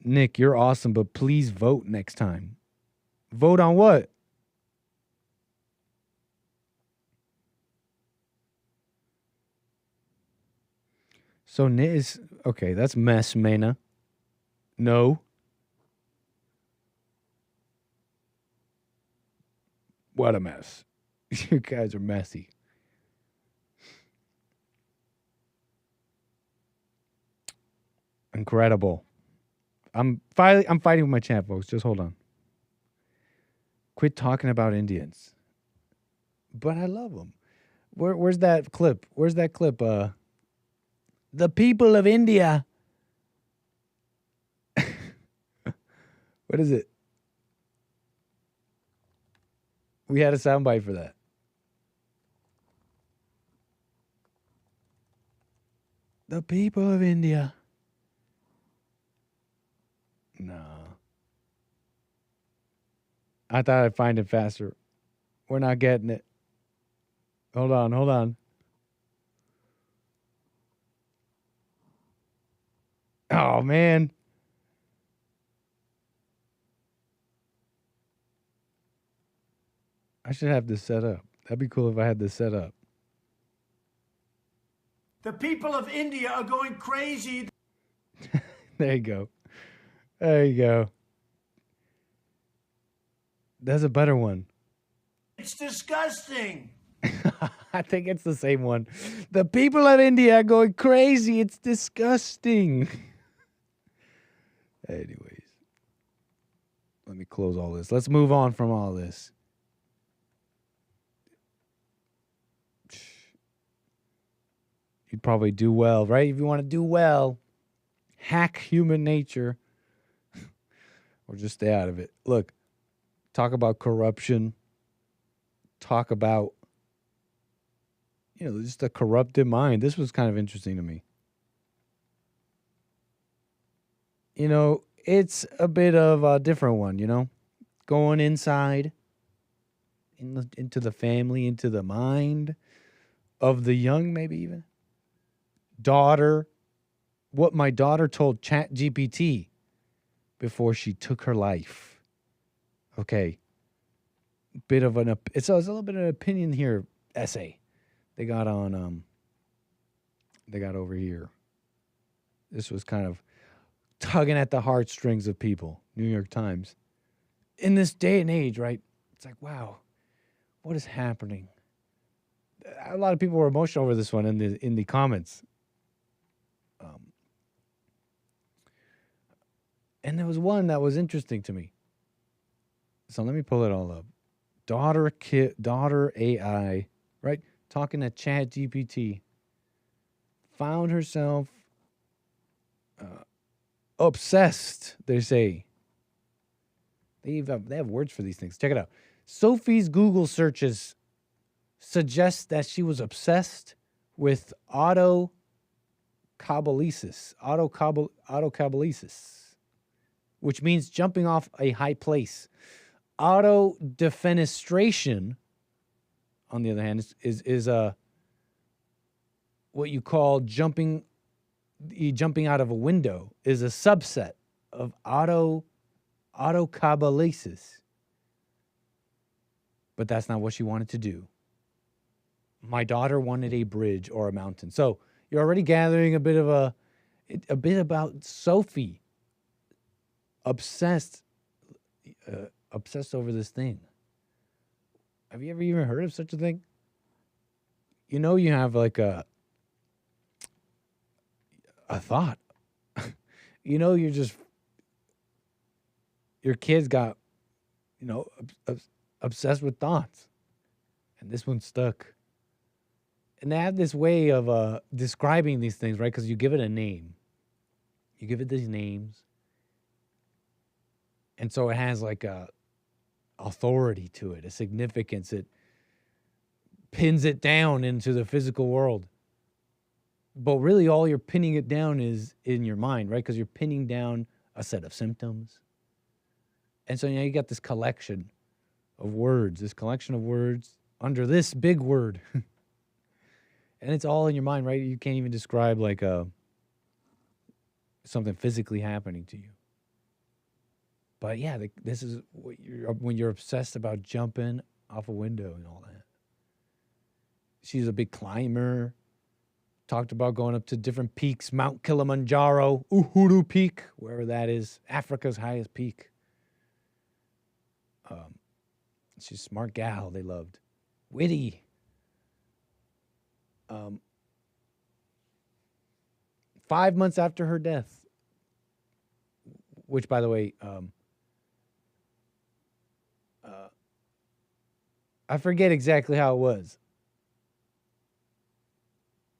Nick, you're awesome, but please vote next time. Vote on what? So Niz, okay, that's mess, Mena. No. What a mess. You guys are messy. Incredible. I'm fighting with my chat, folks. Just hold on. Quit talking about Indians. But I love them. Where's that clip? Where's that clip? The people of India. What is it? We had a soundbite for that. The people of India. No. I thought I'd find it faster. We're not getting it. Hold on. Oh, man. I should have this set up. That'd be cool if I had this set up. The people of India are going crazy. There you go. There you go. That's a better one. It's disgusting. I think it's the same one. The people of India are going crazy. It's disgusting. Anyways. Let me close all this. Let's move on from all this. You'd probably do well, right? If you want to do well, hack human nature or just stay out of it. Look, talk about corruption. Talk about, just a corrupted mind. This was kind of interesting to me. It's a bit of a different one, going inside into the family, into the mind of the young, maybe even. Daughter, what my daughter told ChatGPT before she took her life. Okay. It's a little bit of an opinion here essay they got on they got over here. This was kind of tugging at the heartstrings of people. New York Times. In this day and age, right? It's like, wow, what is happening? A lot of people were emotional over this one in the comments. And there was one that was interesting to me. So let me pull it all up. Daughter AI, right? Talking to ChatGPT. Found herself obsessed, they say. They have words for these things. Check it out. Sophie's Google searches suggest that she was obsessed with autocabalysis, which means jumping off a high place. Autodefenestration, on the other hand, is what you call jumping jumping out of a window is a subset of autocabalesis. But that's not what she wanted to do. My daughter wanted a bridge or a mountain. So you're already gathering a bit about Sophie. Obsessed over this thing. Have you ever even heard of such a thing? You know, you have like a thought. You know, your kids got, obsessed with thoughts. And this one stuck. And they have this way of describing these things, right? Because you give it a name. You give it these names. And so it has like a authority to it, a significance. It pins it down into the physical world. But really all you're pinning it down is in your mind, right? Because you're pinning down a set of symptoms. And so now you got this collection of words under this big word. And it's all in your mind, right? You can't even describe like something physically happening to you. But yeah, this is what when you're obsessed about jumping off a window and all that. She's a big climber. Talked about going up to different peaks, Mount Kilimanjaro, Uhuru Peak, wherever that is, Africa's highest peak. She's a smart gal, they loved. Witty. 5 months after her death, which, by the way, I forget exactly how it was.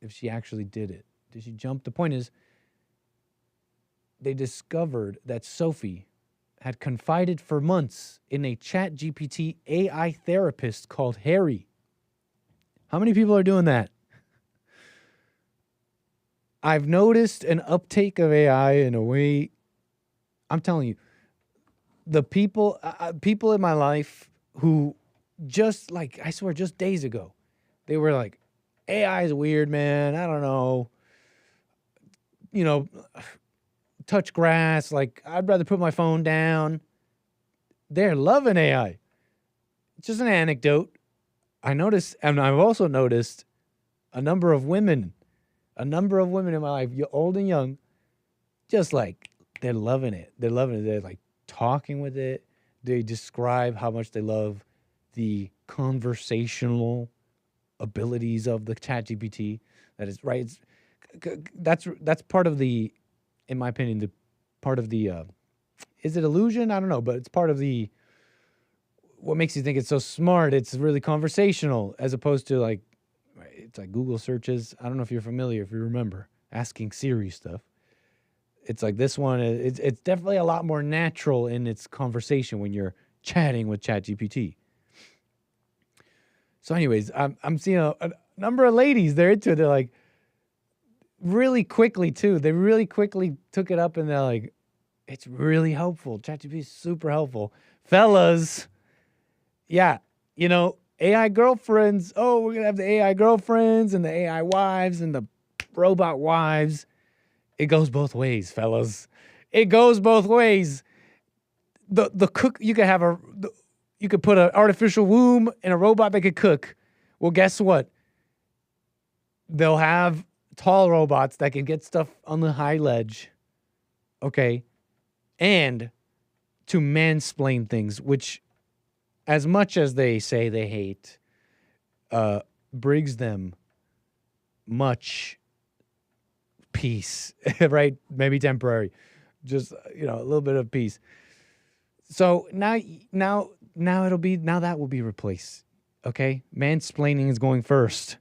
If she actually did it. Did she jump? The point is, they discovered that Sophie had confided for months in a ChatGPT AI therapist called Harry. How many people are doing that? I've noticed an uptake of AI in a way. I'm telling you, the people in my life who just like, I swear, just days ago, they were like, AI is weird, man. I don't know. Touch grass. Like, I'd rather put my phone down. They're loving AI. Just an anecdote. I noticed, and I've also noticed a number of women in my life, old and young, just like, they're loving it. They're loving it. They're like talking with it. They describe how much they love the conversational abilities of the ChatGPT. That is right. That's part of the, in my opinion, is it illusion? I don't know, but it's part of the, what makes you think it's so smart. It's really conversational as opposed to like, it's like Google searches. I don't know if you're familiar, if you remember asking Siri stuff. It's like this one. It's definitely a lot more natural in its conversation when you're chatting with ChatGPT. So anyways, I'm seeing a number of ladies, they're into it. They're like, really quickly too. They really quickly took it up and they're like, it's really helpful. ChatGPT is super helpful. Fellas, yeah, AI girlfriends. Oh, we're going to have the AI girlfriends and the AI wives and the robot wives. It goes both ways, fellas. It goes both ways. The cook, you could put an artificial womb in a robot that could cook. Well, guess what? They'll have tall robots that can get stuff on the high ledge. Okay. And to mansplain things, which, as much as they say they hate, brings them much peace, right? Maybe temporary. Just, a little bit of peace. So now that will be replaced. Okay? Mansplaining is going first.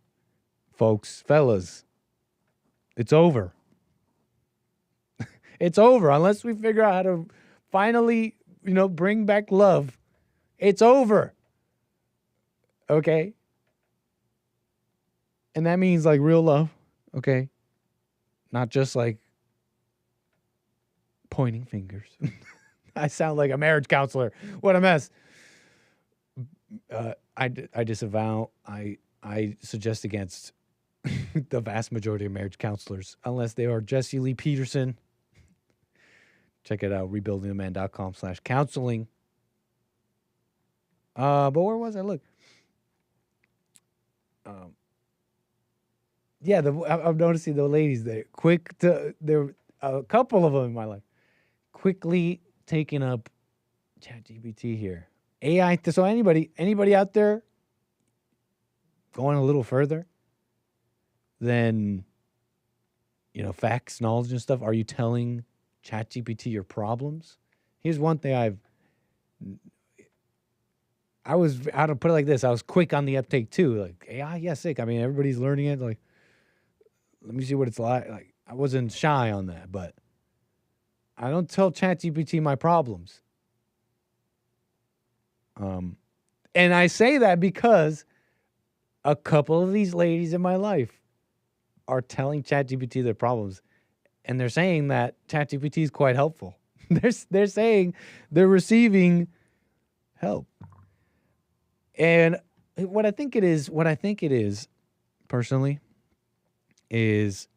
Folks, fellas. It's over. It's over unless we figure out how to finally, bring back love. It's over. Okay? And that means like real love. Okay? Not just like pointing fingers. I sound like a marriage counselor. What a mess. I disavow. I suggest against the vast majority of marriage counselors, unless they are Jesse Lee Peterson. Check it out, rebuildingtheman.com/counseling. But where was I? Look. Yeah, I'm noticing the ladies there. There were a couple of them in my life. Quickly taking up ChatGPT here. AI. So anybody out there going a little further than, facts, knowledge, and stuff? Are you telling ChatGPT your problems? Here's one thing I'll put it like this. I was quick on the uptake too. Like AI, yeah, sick. I mean, everybody's learning it. Like, let me see what it's like. Like, I wasn't shy on that, but I don't tell ChatGPT my problems. And I say that because a couple of these ladies in my life are telling ChatGPT their problems, and they're saying that ChatGPT is quite helpful. They're saying they're receiving help. And what I think it is, personally, is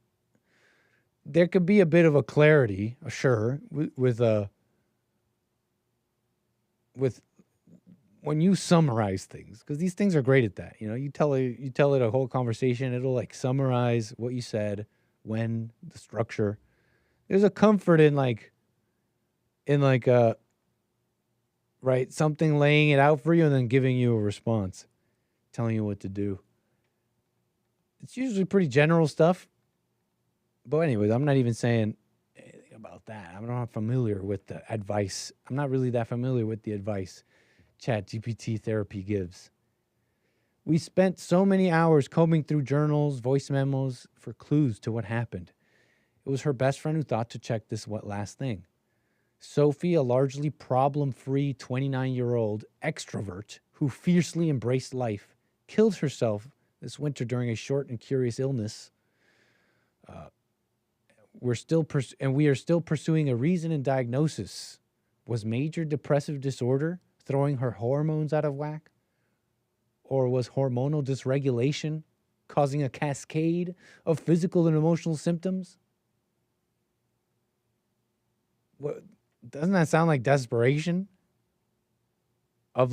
there could be a bit of a clarity, sure, with when you summarize things, because these things are great at that. You tell it a whole conversation, it'll like summarize what you said, when, the structure. There's a comfort in something laying it out for you and then giving you a response, telling you what to do. It's usually pretty general stuff. But anyways, I'm not even saying anything about that. I'm not familiar with the advice. I'm not really that familiar with the advice ChatGPT therapy gives. We spent so many hours combing through journals, voice memos for clues to what happened. It was her best friend who thought to check this last thing. Sophie, a largely problem-free 29-year-old extrovert who fiercely embraced life, killed herself this winter during a short and curious illness. We are still pursuing a reason and diagnosis. Was major depressive disorder throwing her hormones out of whack? Or was hormonal dysregulation causing a cascade of physical and emotional symptoms? What, doesn't that sound like desperation? Of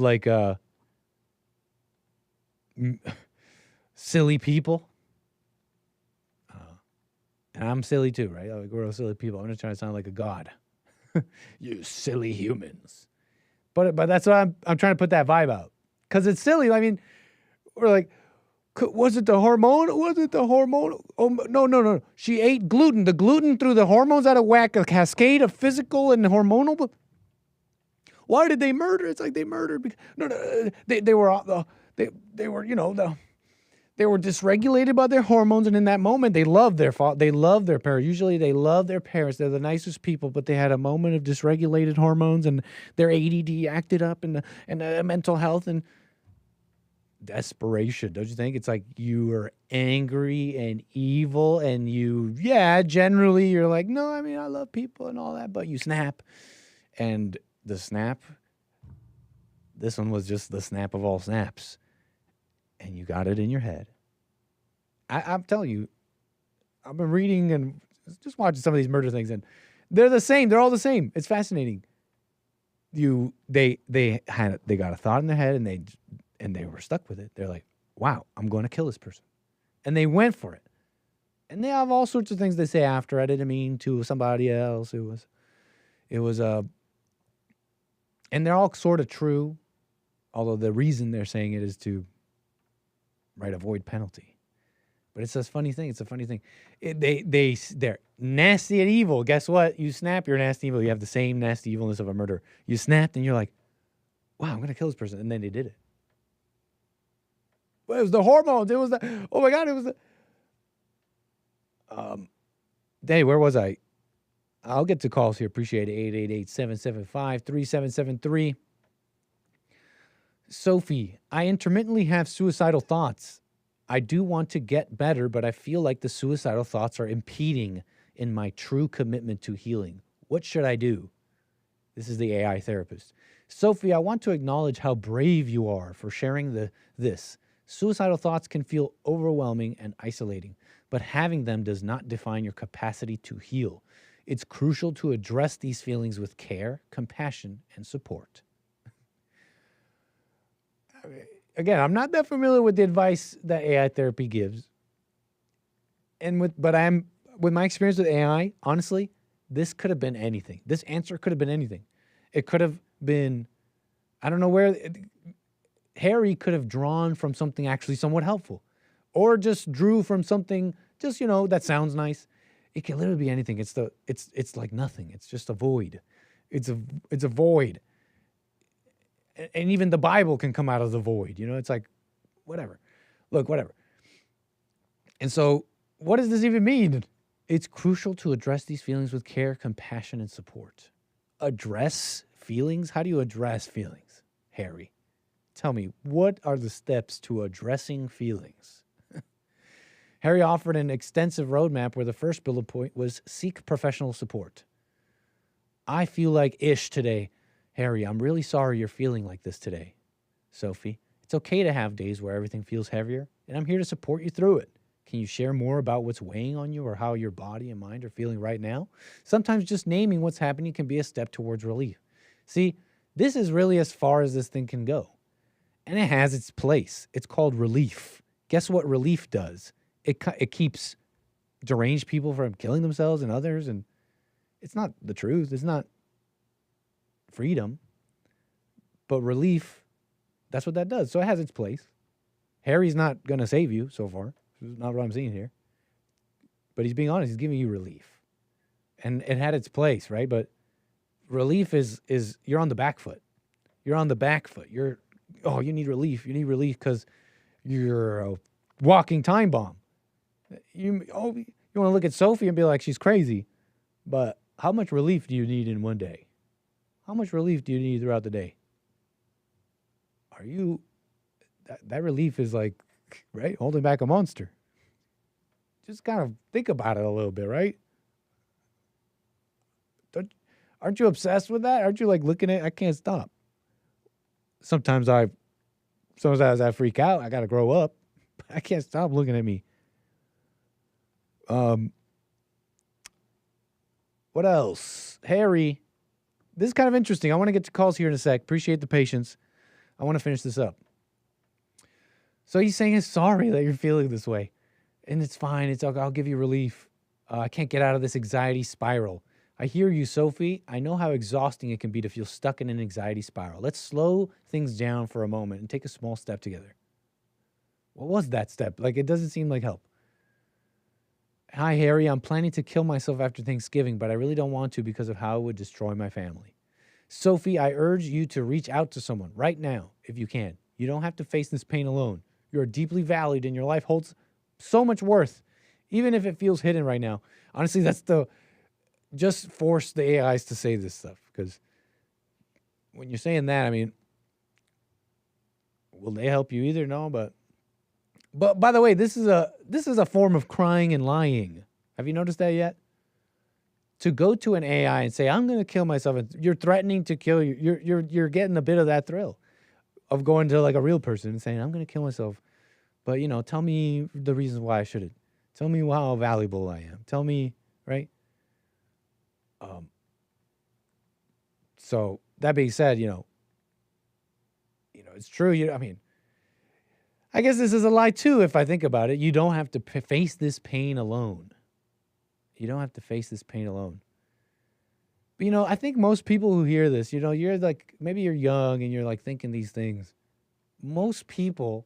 silly people? And I'm silly too, right? Like, we're all silly people. I'm not trying to sound like a god. You silly humans. But that's why I'm trying to put that vibe out. Because it's silly. I mean, we're like, was it the hormone? Was it the hormone? Oh, no. She ate gluten. The gluten threw the hormones out of whack, a cascade of physical and hormonal. Why did they murder? It's like they murdered. Because, they were they were dysregulated by their hormones, and in that moment, they loved their parents. Usually, they love their parents. They're the nicest people, but they had a moment of dysregulated hormones, and their ADD acted up, and mental health and desperation. Don't you think? It's like you are angry and evil, and generally you're like, no, I mean, I love people and all that, but you snap, and the snap. This one was just the snap of all snaps. And you got it in your head. I'm telling you, I've been reading and just watching some of these murder things, and they're the same. They're all the same. It's fascinating. They got a thought in their head, and they were stuck with it. They're like, wow, I'm going to kill this person. And they went for it. And they have all sorts of things they say after. I didn't mean to somebody else. And they're all sort of true, although the reason they're saying it is to avoid penalty. But it's a funny thing. They're nasty and evil. Guess what? You snap, you're nasty and evil. You have the same nasty evilness of a murderer. You snapped and you're like, wow, I'm going to kill this person. And then they did it. Well, it was the hormones. It was oh my God, it was Dave, where was I? I'll get to calls here. Appreciate it. 888-775-3773. Sophie, I intermittently have suicidal thoughts. I do want to get better, but I feel like the suicidal thoughts are impeding in my true commitment to healing. What should I do? This is the AI therapist. Sophie, I want to acknowledge how brave you are for sharing this. Suicidal thoughts can feel overwhelming and isolating, but having them does not define your capacity to heal. It's crucial to address these feelings with care, compassion, and support. Again, I'm not that familiar with the advice that AI therapy gives. But I'm with my experience with AI, honestly, this could have been anything. This answer could have been anything. It could have been, I don't know where, Harry could have drawn from something actually somewhat helpful, or just drew from something just, that sounds nice. It can literally be anything. It's like nothing. It's just a void. It's a void. And even the Bible can come out of the void. It's like, whatever. Look, whatever. And so, what does this even mean? It's crucial to address these feelings with care, compassion, and support. Address feelings? How do you address feelings, Harry? Tell me, what are the steps to addressing feelings? Harry offered an extensive roadmap where the first bullet point was seek professional support. I feel like ish today. Harry, I'm really sorry you're feeling like this today. Sophie, it's okay to have days where everything feels heavier, and I'm here to support you through it. Can you share more about what's weighing on you or how your body and mind are feeling right now? Sometimes just naming what's happening can be a step towards relief. See, this is really as far as this thing can go. And it has its place. It's called relief. Guess what relief does? It keeps deranged people from killing themselves and others, and it's not the truth. It's not freedom. But relief, that's what that does. So it has its place. Harry's not going to save you so far. This is not what I'm seeing here. But he's being honest. He's giving you relief. And it had its place, right? But relief is you're on the back foot. You're on the back foot. You need relief. You need relief because you're a walking time bomb. You want to look at Sophie and be like, she's crazy. But how much relief do you need in one day? How much relief do you need throughout the day? That relief is like, right, holding back a monster. Just kind of think about it a little bit, right? Aren't you obsessed with that? Aren't you like looking at it? I can't stop. Sometimes I freak out. I got to grow up. I can't stop looking at me. What else? Harry, this is kind of interesting. I want to get to calls here in a sec. Appreciate the patience. I want to finish this up. So he's saying he's sorry that you're feeling this way. And it's fine. I'll give you relief. I can't get out of this anxiety spiral. I hear you, Sophie. I know how exhausting it can be to feel stuck in an anxiety spiral. Let's slow things down for a moment and take a small step together. What was that step? Like, it doesn't seem like help. Hi, Harry. I'm planning to kill myself after Thanksgiving, but I really don't want to because of how it would destroy my family. Sophie, I urge you to reach out to someone right now if you can. You don't have to face this pain alone. You are deeply valued and your life holds so much worth, even if it feels hidden right now. Honestly, just force the AIs to say this stuff, because when you're saying that, I mean, will they help you either? No, but by the way, this is a form of crying and lying. Have you noticed that yet? To go to an AI and say, I'm going to kill myself, and you're threatening to kill you. You're getting a bit of that thrill of going to like a real person and saying, I'm going to kill myself. But, tell me the reasons why I shouldn't. Tell me how valuable I am. Tell me, right? So that being said, it's true. I guess this is a lie too, if I think about it. You don't have to face this pain alone. You don't have to face this pain alone. But, I think most people who hear this, you're like, maybe you're young and you're like thinking these things. Most people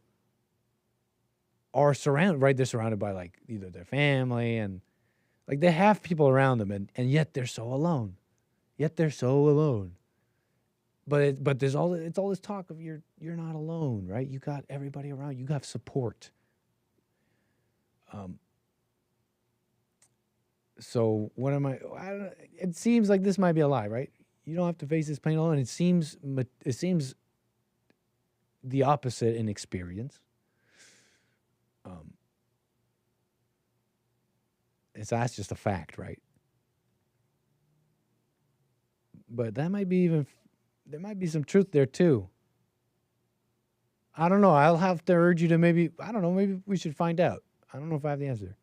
are surrounded, right? They're surrounded by like either their family and like they have people around them, and yet they're so alone. But it's all this talk of you're not alone, right? You got everybody around. You have support. So what am I don't know. It seems like this might be a lie, right? You don't have to face this pain alone. It seems the opposite in experience. That's just a fact, right? But there might be some truth there too. I don't know. I'll have to urge you to maybe we should find out. I don't know if I have the answer.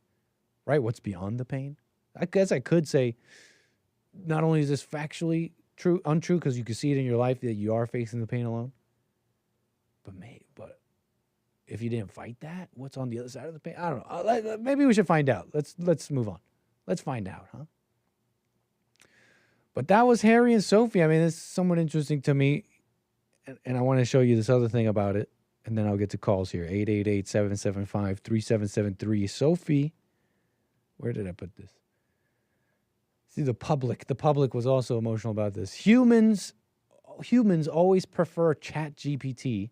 Right? What's beyond the pain? I guess I could say, not only is this factually untrue, because you can see it in your life that you are facing the pain alone, but if you didn't fight that, what's on the other side of the pain? I don't know. Maybe we should find out. Let's move on. Let's find out, huh? But that was Harry and Sophie. I mean, it's somewhat interesting to me, and I want to show you this other thing about it, and then I'll get to calls here. 888-775-3773. Sophie, where did I put this? See, the public was also emotional about this. Humans always prefer ChatGPT,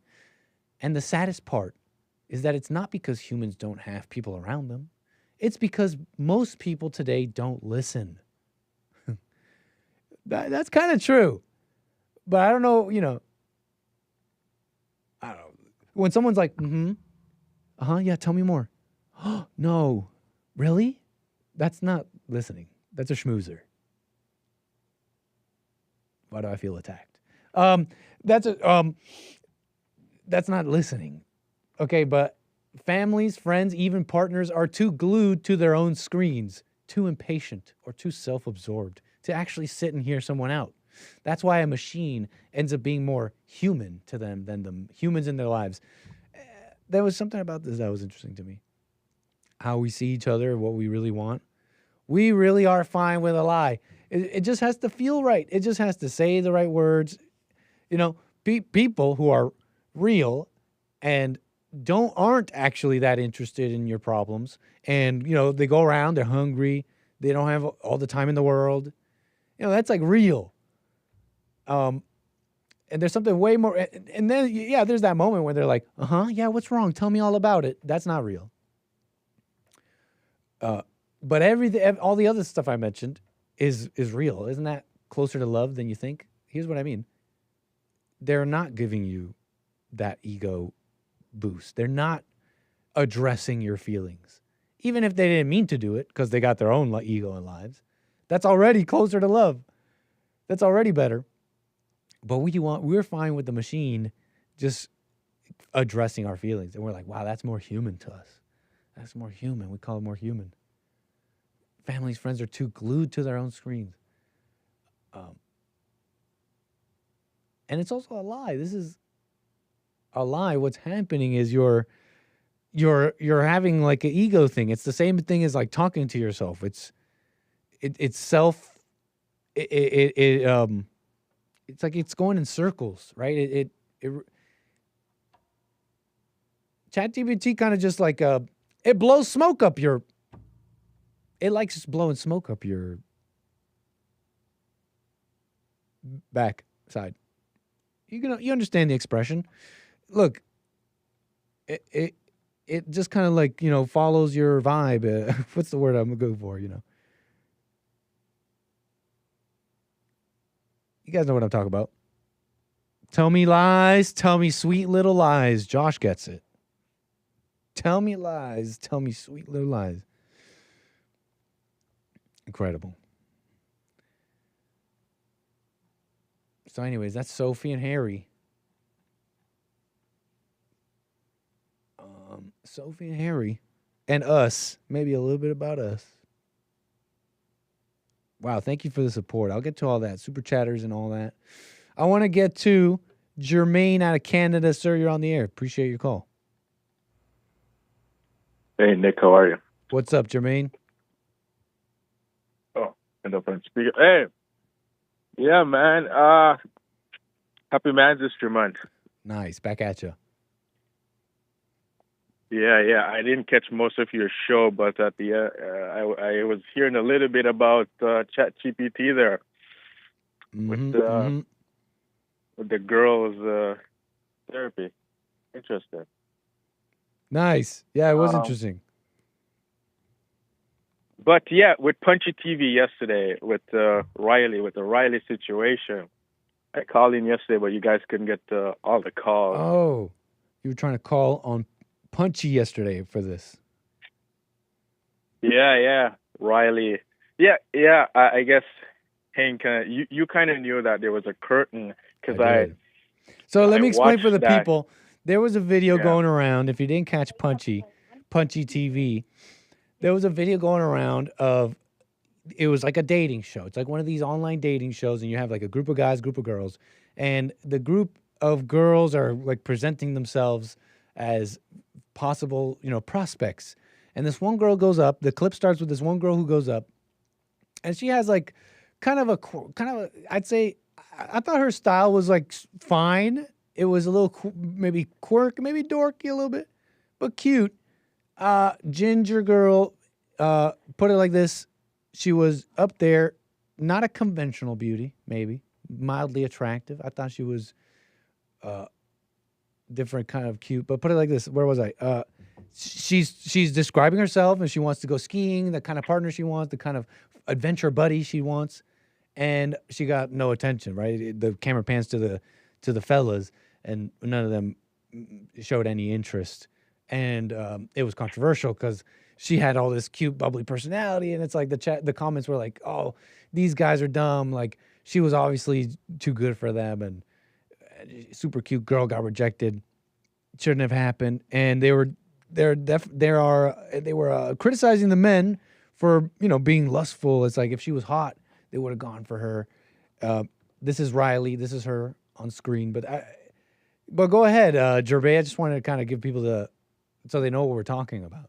and the saddest part is that it's not because humans don't have people around them. It's because most people today don't listen. That's kind of true. But I don't know, I don't know. When someone's like, yeah, tell me more. No, really? That's not listening. That's a schmoozer. Why do I feel attacked? That's not listening. Okay, but families, friends, even partners are too glued to their own screens, too impatient or too self-absorbed to actually sit and hear someone out. That's why a machine ends up being more human to them than the humans in their lives. There was something about this that was interesting to me. How we see each other, what we really want. We really are fine with a lie. It just has to feel right. It just has to say the right words. People who are real and aren't actually that interested in your problems. And, they go around, they're hungry. They don't have all the time in the world. That's like real. And there's something way more. And then, there's that moment where they're like, yeah, what's wrong? Tell me all about it. That's not real. But all the other stuff I mentioned is real. Isn't that closer to love than you think? Here's what I mean. They're not giving you that ego boost. They're not addressing your feelings. Even if they didn't mean to do it because they got their own ego and lives. That's already closer to love. That's already better. But we're fine with the machine just addressing our feelings. And we're like, wow, that's more human to us. That's more human. We call it more human. Families, friends are too glued to their own screens. And it's also a lie. This is a lie. What's happening is you're having like an ego thing. It's the same thing as like talking to yourself. It's self. It's like it's going in circles, right? ChatGPT kind of just like it blows smoke up your. It likes just blowing smoke up your backside. You understand the expression. Look, it just kind of like, follows your vibe. What's the word I'm going to go for, You guys know what I'm talking about. Tell me lies. Tell me sweet little lies. Josh gets it. Tell me lies. Tell me sweet little lies. Incredible. So anyways, that's Sophie and Harry. Sophie and Harry. And us. Maybe a little bit about us. Wow, thank you for the support. I'll get to all that. Super chatters and all that. I want to get to Jermaine out of Canada. Sir, you're on the air. Appreciate your call. Hey, Nick, how are you? What's up, Jermaine? Oh, end up on speaker. Hey, yeah, man. Happy Manchester month. Nice. Back at you. Yeah. I didn't catch most of your show, but at the I was hearing a little bit about ChatGPT there with the girls' therapy. Interesting. Nice. Yeah, it was interesting. But yeah, with Punchy TV yesterday, with Riley, with the Riley situation, I called in yesterday, but you guys couldn't get all the calls. Oh, you were trying to call on Punchy yesterday for this. Yeah, Riley. Yeah. I guess Hank, you kind of knew that there was a curtain because So let me explain for the people. There was a video going around. If you didn't catch Punchy TV, there was a video going around of, it was like a dating show. It's like one of these online dating shows, and you have like a group of guys, group of girls, and the group of girls are like presenting themselves as possible, prospects. And this one girl goes up. The clip starts with this one girl who goes up, and she has like I'd say, I thought her style was like fine. It was a little maybe quirky, maybe dorky a little bit, but cute. Ginger girl, put it like this. She was up there, not a conventional beauty, maybe mildly attractive. I thought she was different kind of cute, but put it like this. Where was I? She's describing herself, and she wants to go skiing, the kind of partner she wants, the kind of adventure buddy she wants, and she got no attention, right? The camera pans to the fellas, and none of them showed any interest. And it was controversial because she had all this cute, bubbly personality, and it's like the comments were like, "Oh, these guys are dumb." Like, she was obviously too good for them, and super cute girl got rejected. Shouldn't have happened. And they were criticizing the men for being lustful. It's like if she was hot, they would have gone for her. This is Riley. This is her on screen. But go ahead, Gervais. I just wanted to kind of give people so they know what we're talking about.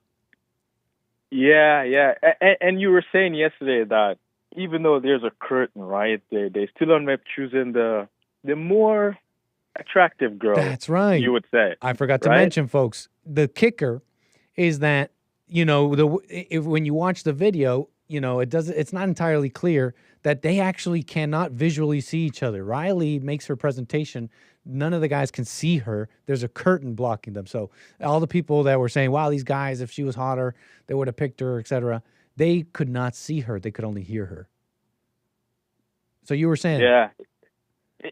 Yeah. And you were saying yesterday that even though there's a curtain, right, they still end up choosing the more attractive girl. That's right. You would say. I forgot to mention, folks, the kicker is that, when you watch the video, it's not entirely clear that they actually cannot visually see each other. Riley makes her presentation. None of the guys can see her. There's a curtain blocking them. So all the people that were saying, wow, these guys, if she was hotter, they would have picked her, etc., they could not see her. They could only hear her. So you were saying... Yeah.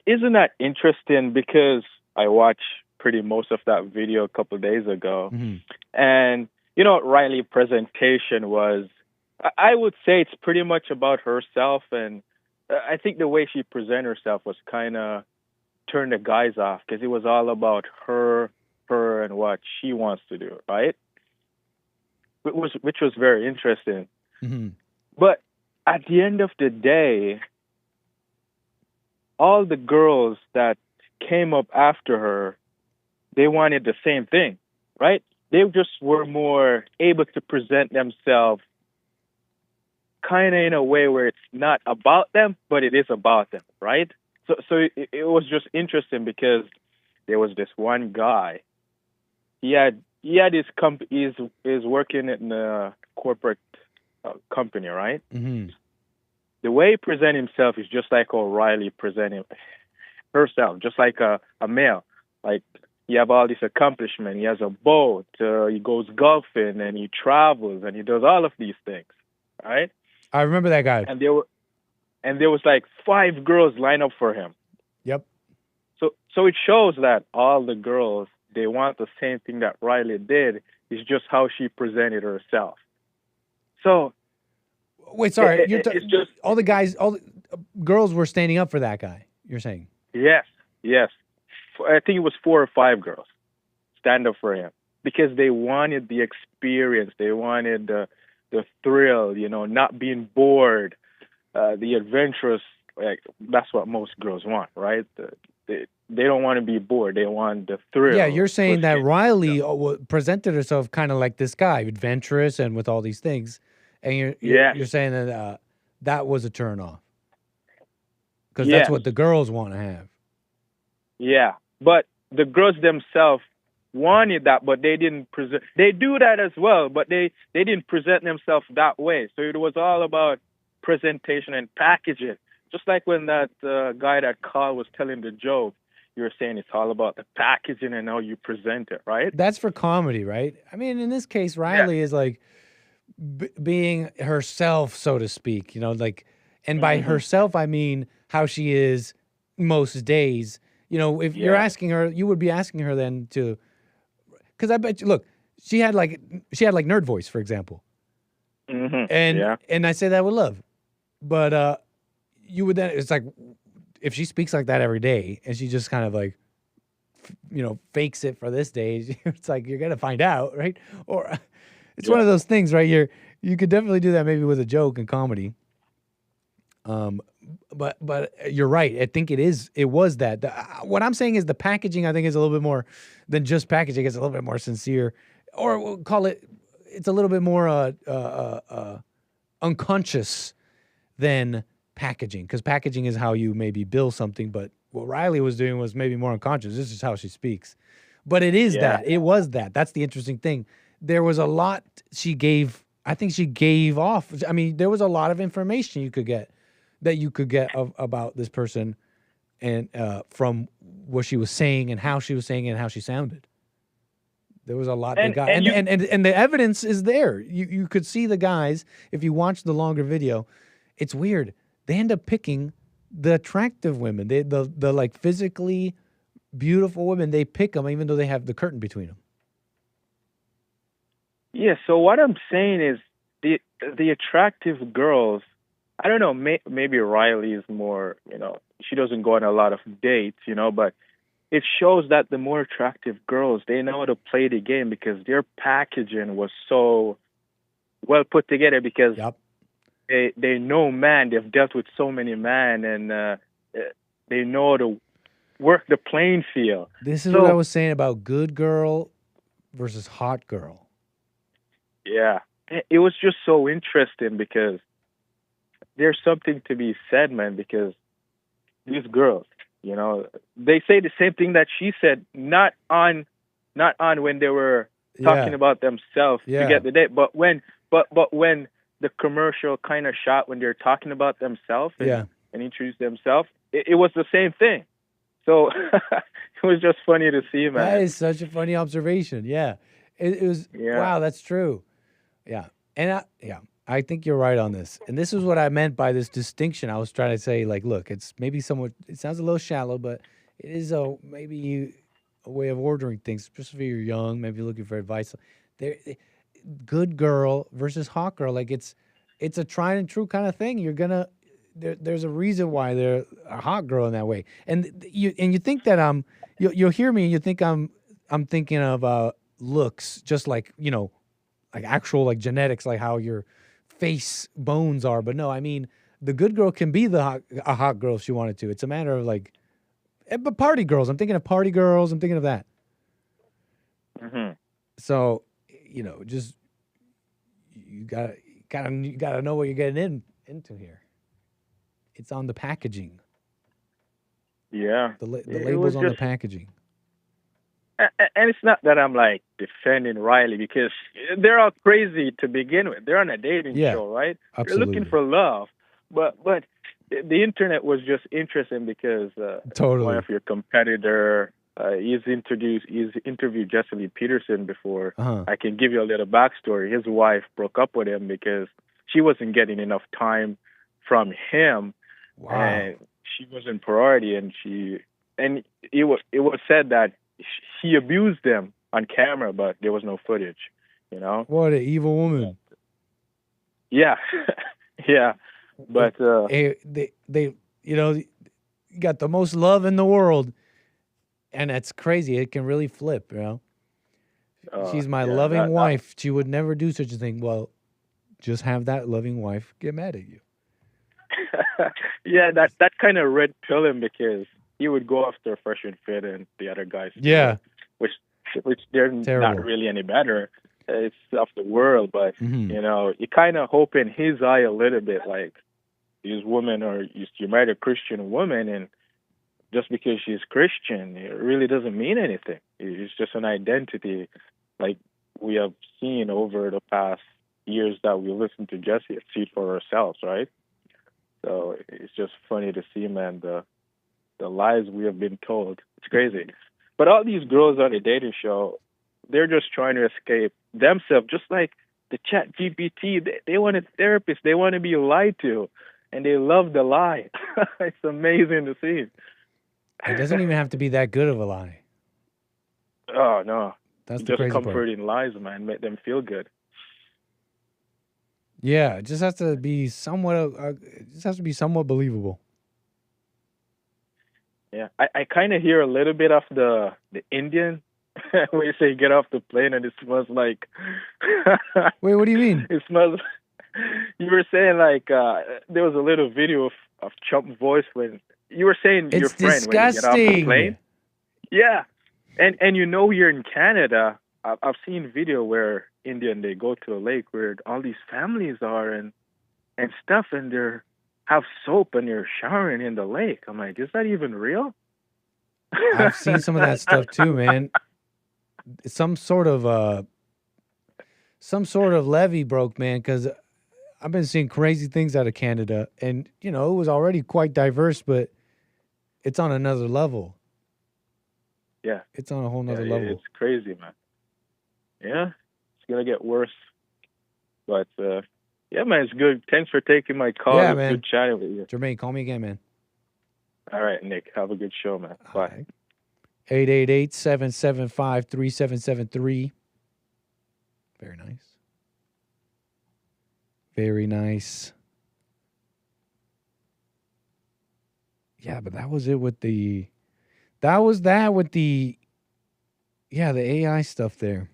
Isn't that interesting? Because I watched pretty most of that video a couple of days ago. Mm-hmm. And, Riley's presentation was, I would say it's pretty much about herself. And I think the way she presented herself was kind of turned the guys off, because it was all about her and what she wants to do, right? Which was very interesting. Mm-hmm. But at the end of the day, all the girls that came up after her, they wanted the same thing, right? They just were more able to present themselves kind of in a way where it's not about them, but it is about them, right? So it was just interesting because there was this one guy. He had his company. He's working in a corporate company, right? Mm-hmm. The way he presented himself is just like O'Reilly presented herself, just like a male. Like, he have all this accomplishment. He has a boat. He goes golfing, and he travels, and he does all of these things, right? I remember that guy. And there was like 5 girls lined up for him. Yep. So it shows that all the girls, they want the same thing that Riley did. It's just how she presented herself. So... Wait, sorry. It's just all the girls were standing up for that guy, you're saying? Yes. I think it was 4 or 5 girls stand up for him because they wanted the experience. They wanted the thrill, not being bored, the adventurous. Like, that's what most girls want, right? They don't want to be bored. They want the thrill. Yeah, you're saying that Riley presented herself kind of like this guy, adventurous and with all these things. And you're saying that that was a turn off because that's what the girls want to have. Yeah, but the girls themselves wanted that, but they didn't present. They do that as well, but they didn't present themselves that way. So it was all about presentation and packaging. Just like when that guy that Carl was telling the joke, you were saying it's all about the packaging and how you present it, right? That's for comedy, right? I mean, in this case, Riley is like being herself, so to speak, and by herself, I mean how she is most days. If you're asking her, you would be asking her then because I bet you, look, she had like nerd voice, for example. Mm-hmm. And I say that with love, but you would then, it's like, if she speaks like that every day and she just kind of like fakes it for this stage. It's like you're gonna find out, right? Or it's one of those things, right? You could definitely do that maybe with a joke and comedy. But you're right. I think it was that. What I'm saying is the packaging, I think, is a little bit more than just packaging. It's a little bit more sincere, or we'll call it. It's a little bit more unconscious than packaging, because packaging is how you maybe bill something. But what Riley was doing was maybe more unconscious. This is how she speaks. But it is that. It was that. That's the interesting thing. There was a lot she gave. I think she gave off. I mean, there was a lot of information you could get about this person, and from what she was saying and how she was saying it and how she sounded. There was a lot they got, and the evidence is there. You could see the guys if you watch the longer video. It's weird. They end up picking the attractive women. The like physically beautiful women. They pick them even though they have the curtain between them. Yeah. So what I'm saying is the attractive girls. I don't know, maybe Riley is more, she doesn't go on a lot of dates, but it shows that the more attractive girls, they know how to play the game because their packaging was so well put together because they know man, they've dealt with so many men, and they know how to work the playing field. This is what I was saying about good girl versus hot girl. Yeah. It was just so interesting because there's something to be said, man, because these girls, they say the same thing that she said, not on when they were talking about themselves to get the date, but when the commercial kind of shot when they're talking about themselves and introduce themselves, it was the same thing. So it was just funny to see, man. That is such a funny observation. Yeah, it was. Yeah. Wow, that's true. Yeah, and I think you're right on this. And this is what I meant by this distinction. I was trying to say, like, look, it's maybe somewhat, it sounds a little shallow, but it is maybe a way of ordering things, especially if you're young, maybe looking for advice. Good girl versus hot girl, like it's a tried and true kind of thing. There's a reason why they're a hot girl in that way. And you think that you'll hear me and you think I'm thinking of looks, just like, like actual like genetics, like how your face bones are, but no, I mean the good girl can be a hot girl if she wanted to. It's a matter of like, but party girls. I'm thinking of party girls. I'm thinking of that. Mm-hmm. So, just you gotta know what you're getting into here. It's on the packaging. Yeah, the labels on the packaging. And it's not that I'm like defending Riley because they're all crazy to begin with. They're on a dating show, right? Absolutely. They're looking for love. But the internet was just interesting because one of your competitor, he's interviewed Jesse Lee Peterson before. I can give you a little backstory. His wife broke up with him because she wasn't getting enough time from him. Wow. And she wasn't priority, and it was said that he abused them on camera, but there was no footage, What an evil woman. Yeah. Yeah. But they got the most love in the world, and that's crazy. It can really flip, She's my loving wife. She would never do such a thing. Well, just have that loving wife get mad at you. Yeah, that kind of red pill him because he would go after Freshman Fit and the other guys. Yeah. Which they're terrible. Not really any better. It's off the world, but, you kind of hope in his eye a little bit, like, these women you married a Christian woman, and just because she's Christian, it really doesn't mean anything. It's just an identity, like we have seen over the past years that we listen to Jesse and see it for ourselves, right? So it's just funny to see, man, the lies we have been told. It's crazy. But all these girls on the dating show, they're just trying to escape themselves, just like the Chat GPT. They want a therapist. They want to be lied to, and they love the lie. It's amazing to see. It doesn't even have to be that good of a lie. Oh, no. That's the just crazy comforting lies, man. Make them feel good. Yeah, it just has to be somewhat believable. Yeah, I kind of hear a little bit of the Indian when you say get off the plane and it smells like. Wait, what do you mean? It smells. You were saying like there was a little video of Trump's voice when you were saying your friend when you get off the plane. Yeah, and you know you're in Canada. I've seen video where Indian they go to a lake where all these families are and stuff, and they're have soap and they're showering in the lake. I'm like, is that even real? I've seen some of that stuff too, man. Some sort of levee broke, man, because I've been seeing crazy things out of Canada, and it was already quite diverse, but it's on another level. Yeah, it's on a whole nother level. It's crazy, man. Yeah, it's gonna get worse, but yeah, man, it's good. Thanks for taking my call. Yeah, it's man. Good chatting with you. Jermaine, call me again, man. All right, Nick. Have a good show, man. Bye. 888-775-3773. Very nice. Very nice. Yeah, but that was it with the... the AI stuff there.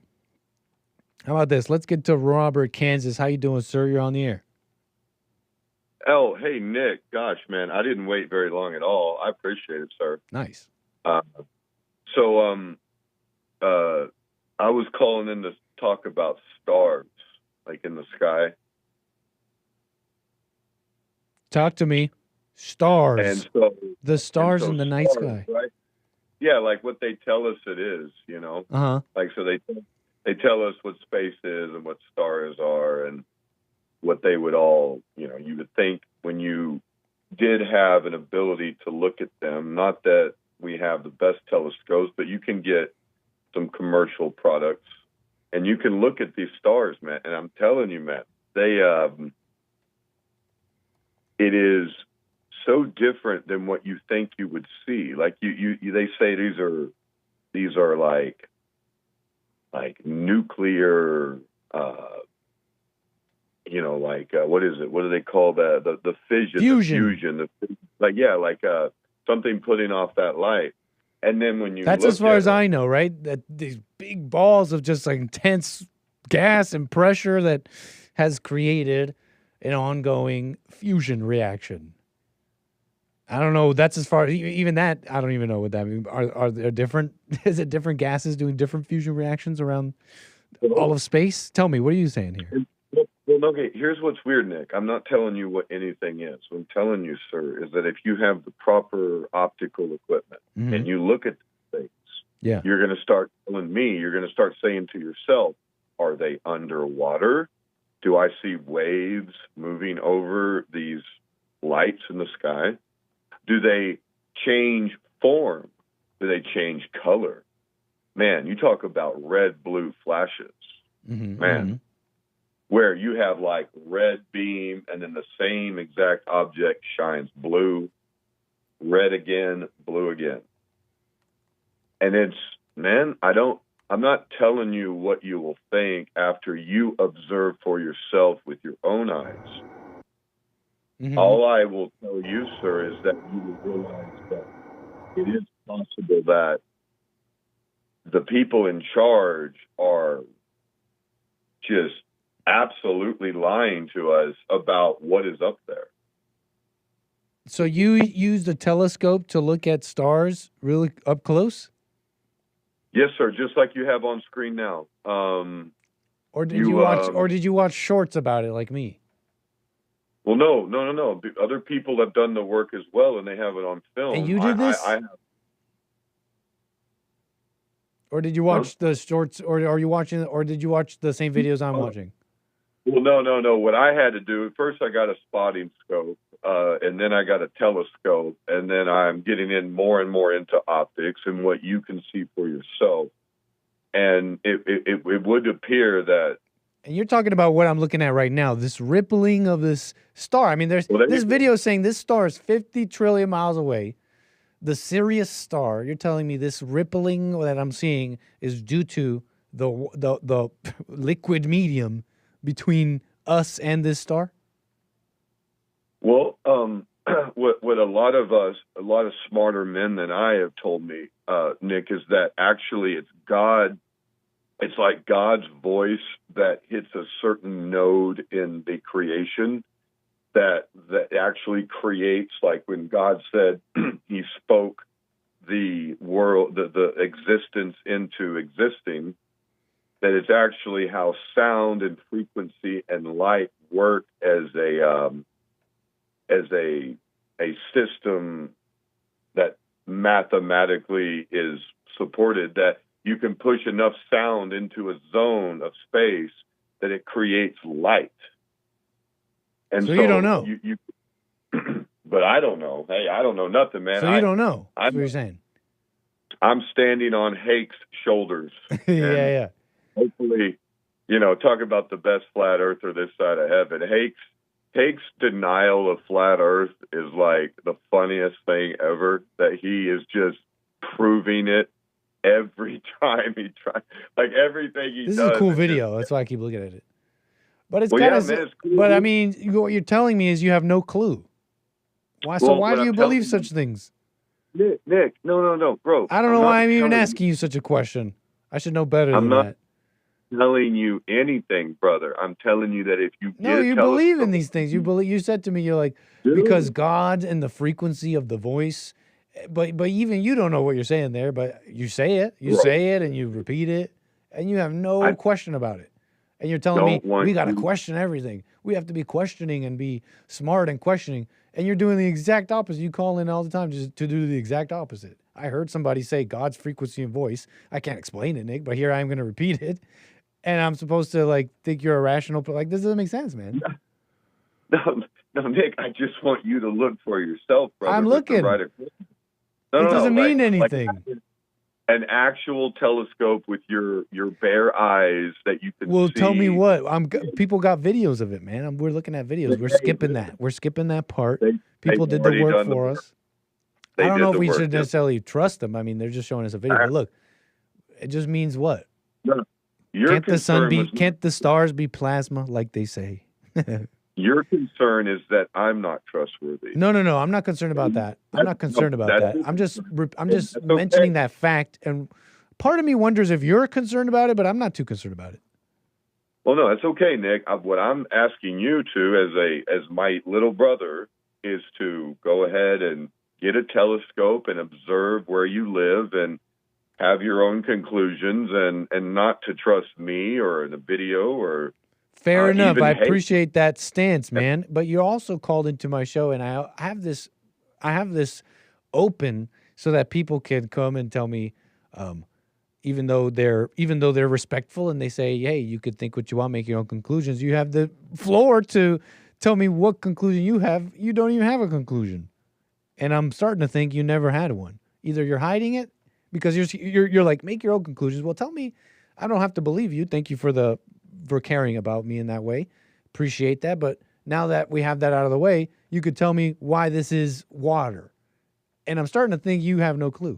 How about this? Let's get to Robert, Kansas. How you doing, sir? You're on the air. Oh, hey, Nick. Gosh, man, I didn't wait very long at all. I appreciate it, sir. Nice. I was calling in to talk about stars, like in the sky. Talk to me. Stars. And so the stars in the night sky. Right? Yeah, like what they tell us it is, Uh-huh. Like, so they tell us what space is and what stars are and what they would all, you would think when you did have an ability to look at them, not that we have the best telescopes, but you can get some commercial products and you can look at these stars, man. And I'm telling you, man, it is so different than what you think you would see. Like they say these are like nuclear, what is it? What do they call that? The fission, fusion. Something putting off that light. And then when you that's as far as I know, right? That these big balls of just like intense gas and pressure that has created an ongoing fusion reaction. I don't know. That's as far even that. I don't even know what that means. Are there different? Is it different gases doing different fusion reactions around all of space? Tell me, what are you saying here? Well, okay. Here's what's weird, Nick. I'm not telling you what anything is. What I'm telling you, sir, is that if you have the proper optical equipment and you look at things, you're going to start telling me. You're going to start saying to yourself, "Are they underwater? Do I see waves moving over these lights in the sky? Do they change form? Do they change color? Man, you talk about red, blue flashes. Man, where you have like red beam and then the same exact object shines blue, red again, blue again. And it's, man, I'm not telling you what you will think after you observe for yourself with your own eyes. All I will tell you, sir, is that you will realize that it is possible that the people in charge are just absolutely lying to us about what is up there. So you used a telescope to look at stars really up close? Yes, sir. Just like you have on screen now. Or did you watch shorts about it like me? Well, no. Other people have done the work as well, and they have it on film. And you did this? I have. Or did you watch the shorts? Or are you watching? Or did you watch the same videos I'm watching? Well, no. What I had to do first, I got a spotting scope, and then I got a telescope, and then I'm getting in more and more into optics and what you can see for yourself. And it would appear that. And you're talking about what I'm looking at right now, this rippling of this star. I mean, there's this video saying this star is 50 trillion miles away. The Sirius star, you're telling me this rippling that I'm seeing is due to the liquid medium between us and this star? Well, what a lot of smarter men than I have told me, Nick, is that actually it's God. It's like God's voice that hits a certain node in the creation that actually creates, like when God said he spoke the world, the existence into existing, that it's actually how sound and frequency and light work as a system that mathematically is supported, that you can push enough sound into a zone of space that it creates light. And so you don't know. You but I don't know. Hey, I don't know nothing, man. So you don't know. That's what you're saying. I'm standing on Hake's shoulders. Yeah. Hopefully, talk about the best flat earther this side of heaven. Hake's denial of flat earth is like the funniest thing ever, that he is just proving it every time he tries. Like everything he does. This is a cool video. That's why I keep looking at it. But it's kind of, cool. But I mean, what you're telling me is you have no clue. Why? So why do you believe such things? Nick, no, bro. I don't know why I'm even asking you such a question. I should know better than that. I'm not telling you anything, brother. I'm telling you that if you you believe in these things. You said to me, you're like, because God and the frequency of the voice. But even you don't know what you're saying there. But you say it. You say it, and you repeat it, and you have no question about it. And you're telling me we got to question everything. We have to be questioning and be smart and questioning. And you're doing the exact opposite. You call in all the time just to do the exact opposite. I heard somebody say God's frequency and voice. I can't explain it, Nick, but here I am going to repeat it. And I'm supposed to think you're irrational. But this doesn't make sense, man. No, Nick, I just want you to look for yourself, brother. I'm looking. It doesn't mean anything. An actual telescope with your bare eyes that you can see. Well, tell me what. People got videos of it, man. We're looking at videos. We're skipping that. We're skipping that part. People did the work for us. I don't know if we should necessarily trust them. I mean, they're just showing us a video. But look, it just means what? No, can't the stars be plasma like they say? Your concern is that I'm not trustworthy. No. I'm not concerned about that. I'm not concerned about that. I'm just mentioning that fact. And part of me wonders if you're concerned about it, but I'm not too concerned about it. Well, no, that's okay, Nick. What I'm asking you to, as my little brother, is to go ahead and get a telescope and observe where you live and have your own conclusions, and not to trust me or in a video or. Fair enough. I appreciate that stance, man. But you're also called into my show, and I have this open so that people can come and tell me, even though they're respectful and they say, hey, you could think what you want, make your own conclusions. You have the floor to tell me what conclusion you have. You don't even have a conclusion, and I'm starting to think you never had one. Either you're hiding it because you're like, make your own conclusions. Well, tell me. I don't have to believe you. Thank you for caring about me in that way. Appreciate that. But now that we have that out of the way, you could tell me why this is water. And I'm starting to think you have no clue.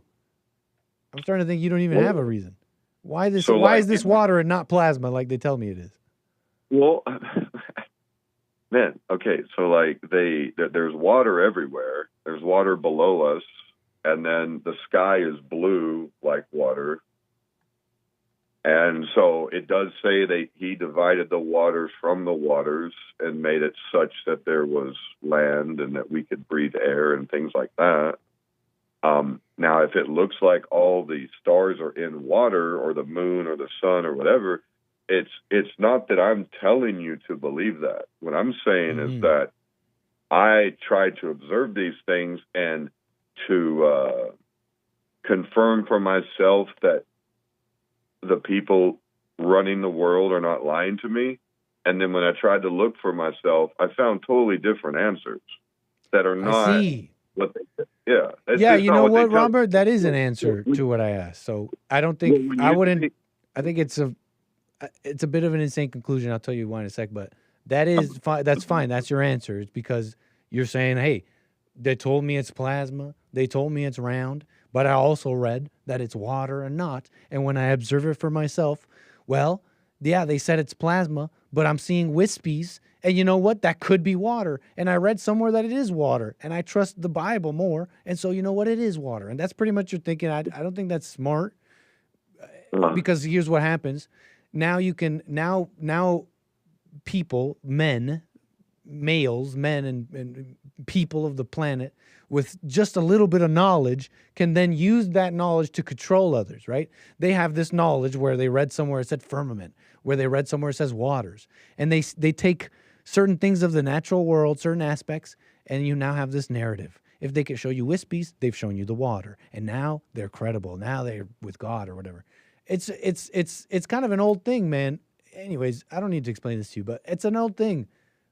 I'm starting to think you don't even have a reason. Why is this water and not plasma like they tell me it is? Well, man, okay. So there's water everywhere. There's water below us. And then the sky is blue like water. And so it does say that he divided the waters from the waters and made it such that there was land and that we could breathe air and things like that. Now, if it looks like all the stars are in water or the moon or the sun or whatever, it's not that I'm telling you to believe that. What I'm saying is that I try to observe these things and to confirm for myself that the people running the world are not lying to me. And then when I tried to look for myself, I found totally different answers that are not what they said. Yeah. Yeah, you know what, Robert? That is an answer to what I asked. So I don't think I think it's a bit of an insane conclusion. I'll tell you why in a sec, but that is fine. That's fine. That's your answer. It's because you're saying, hey, they told me it's plasma. They told me it's round. But I also read that it's water and not. And when I observe it for myself, well, Yeah, they said it's plasma, but I'm seeing wispies. And you know what? That could be water. And I read somewhere that it is water. And I trust the Bible more. And so you know what? It is water. And that's pretty much your thinking. I don't think that's smart. Because here's what happens. Now you can now people, men and people of the planet with just a little bit of knowledge can then use that knowledge to control others, right? They have this knowledge where they read somewhere it said firmament, where they read somewhere it says waters. And they take certain things of the natural world, certain aspects, and you now have this narrative. If they can show you wispies, they've shown you the water. And now they're credible. Now they're with God or whatever. It's kind of an old thing, man. Anyways, I don't need to explain this to you, but it's an old thing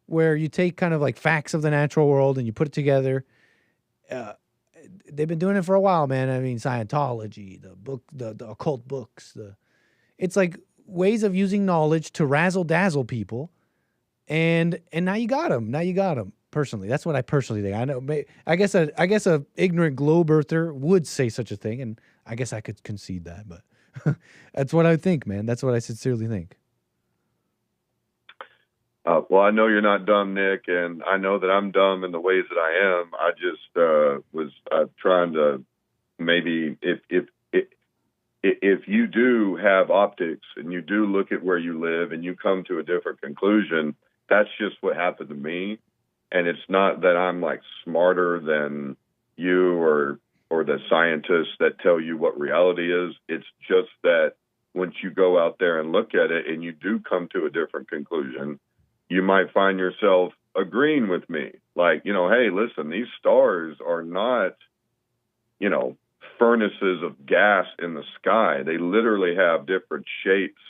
where you take kind of like facts of the natural world and you put it together. They've been doing it for a while, man. I mean, Scientology, the occult books, it's like ways of using knowledge to razzle dazzle people, and now you got them. Now you got them. Personally, that's what I personally think. I know. I guess a ignorant globe earther would say such a thing, and I guess I could concede that, but. That's what I think, man. That's what I sincerely think. Well, I know you're not dumb, Nick, and I know that I'm dumb in the ways that I am. I just was trying to maybe if you do have optics and you do look at where you live and you come to a different conclusion, that's just what happened to me. And it's not that I'm like smarter than you or the scientists that tell you what reality is. It's just that once you go out there and look at it and you do come to a different conclusion, you might find yourself agreeing with me. Like, hey, listen, these stars are not, furnaces of gas in the sky. They literally have different shapes.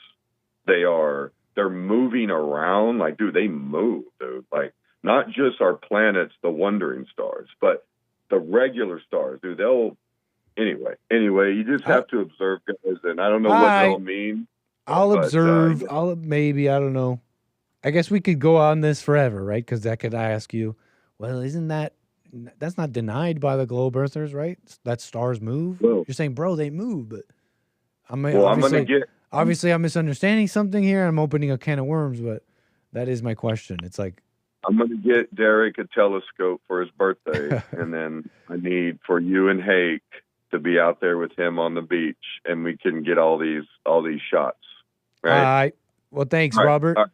They're moving around. Like, dude, they move, dude. Like, not just our planets, the wandering stars, but the regular stars, dude, anyway, you just have to observe, guys, and I don't know what it all means. I'll observe. I don't know. I guess we could go on this forever, right? Because I could ask you, well, that's not denied by the globe earthers, right? That stars move. Well, you're saying, bro, they move, but obviously I'm misunderstanding something here. I'm opening a can of worms, but that is my question. It's like, I'm going to get Derek a telescope for his birthday, and then I need for you and Hake to be out there with him on the beach, and we can get all these shots. Right? All right. Well, thanks, Robert. All right.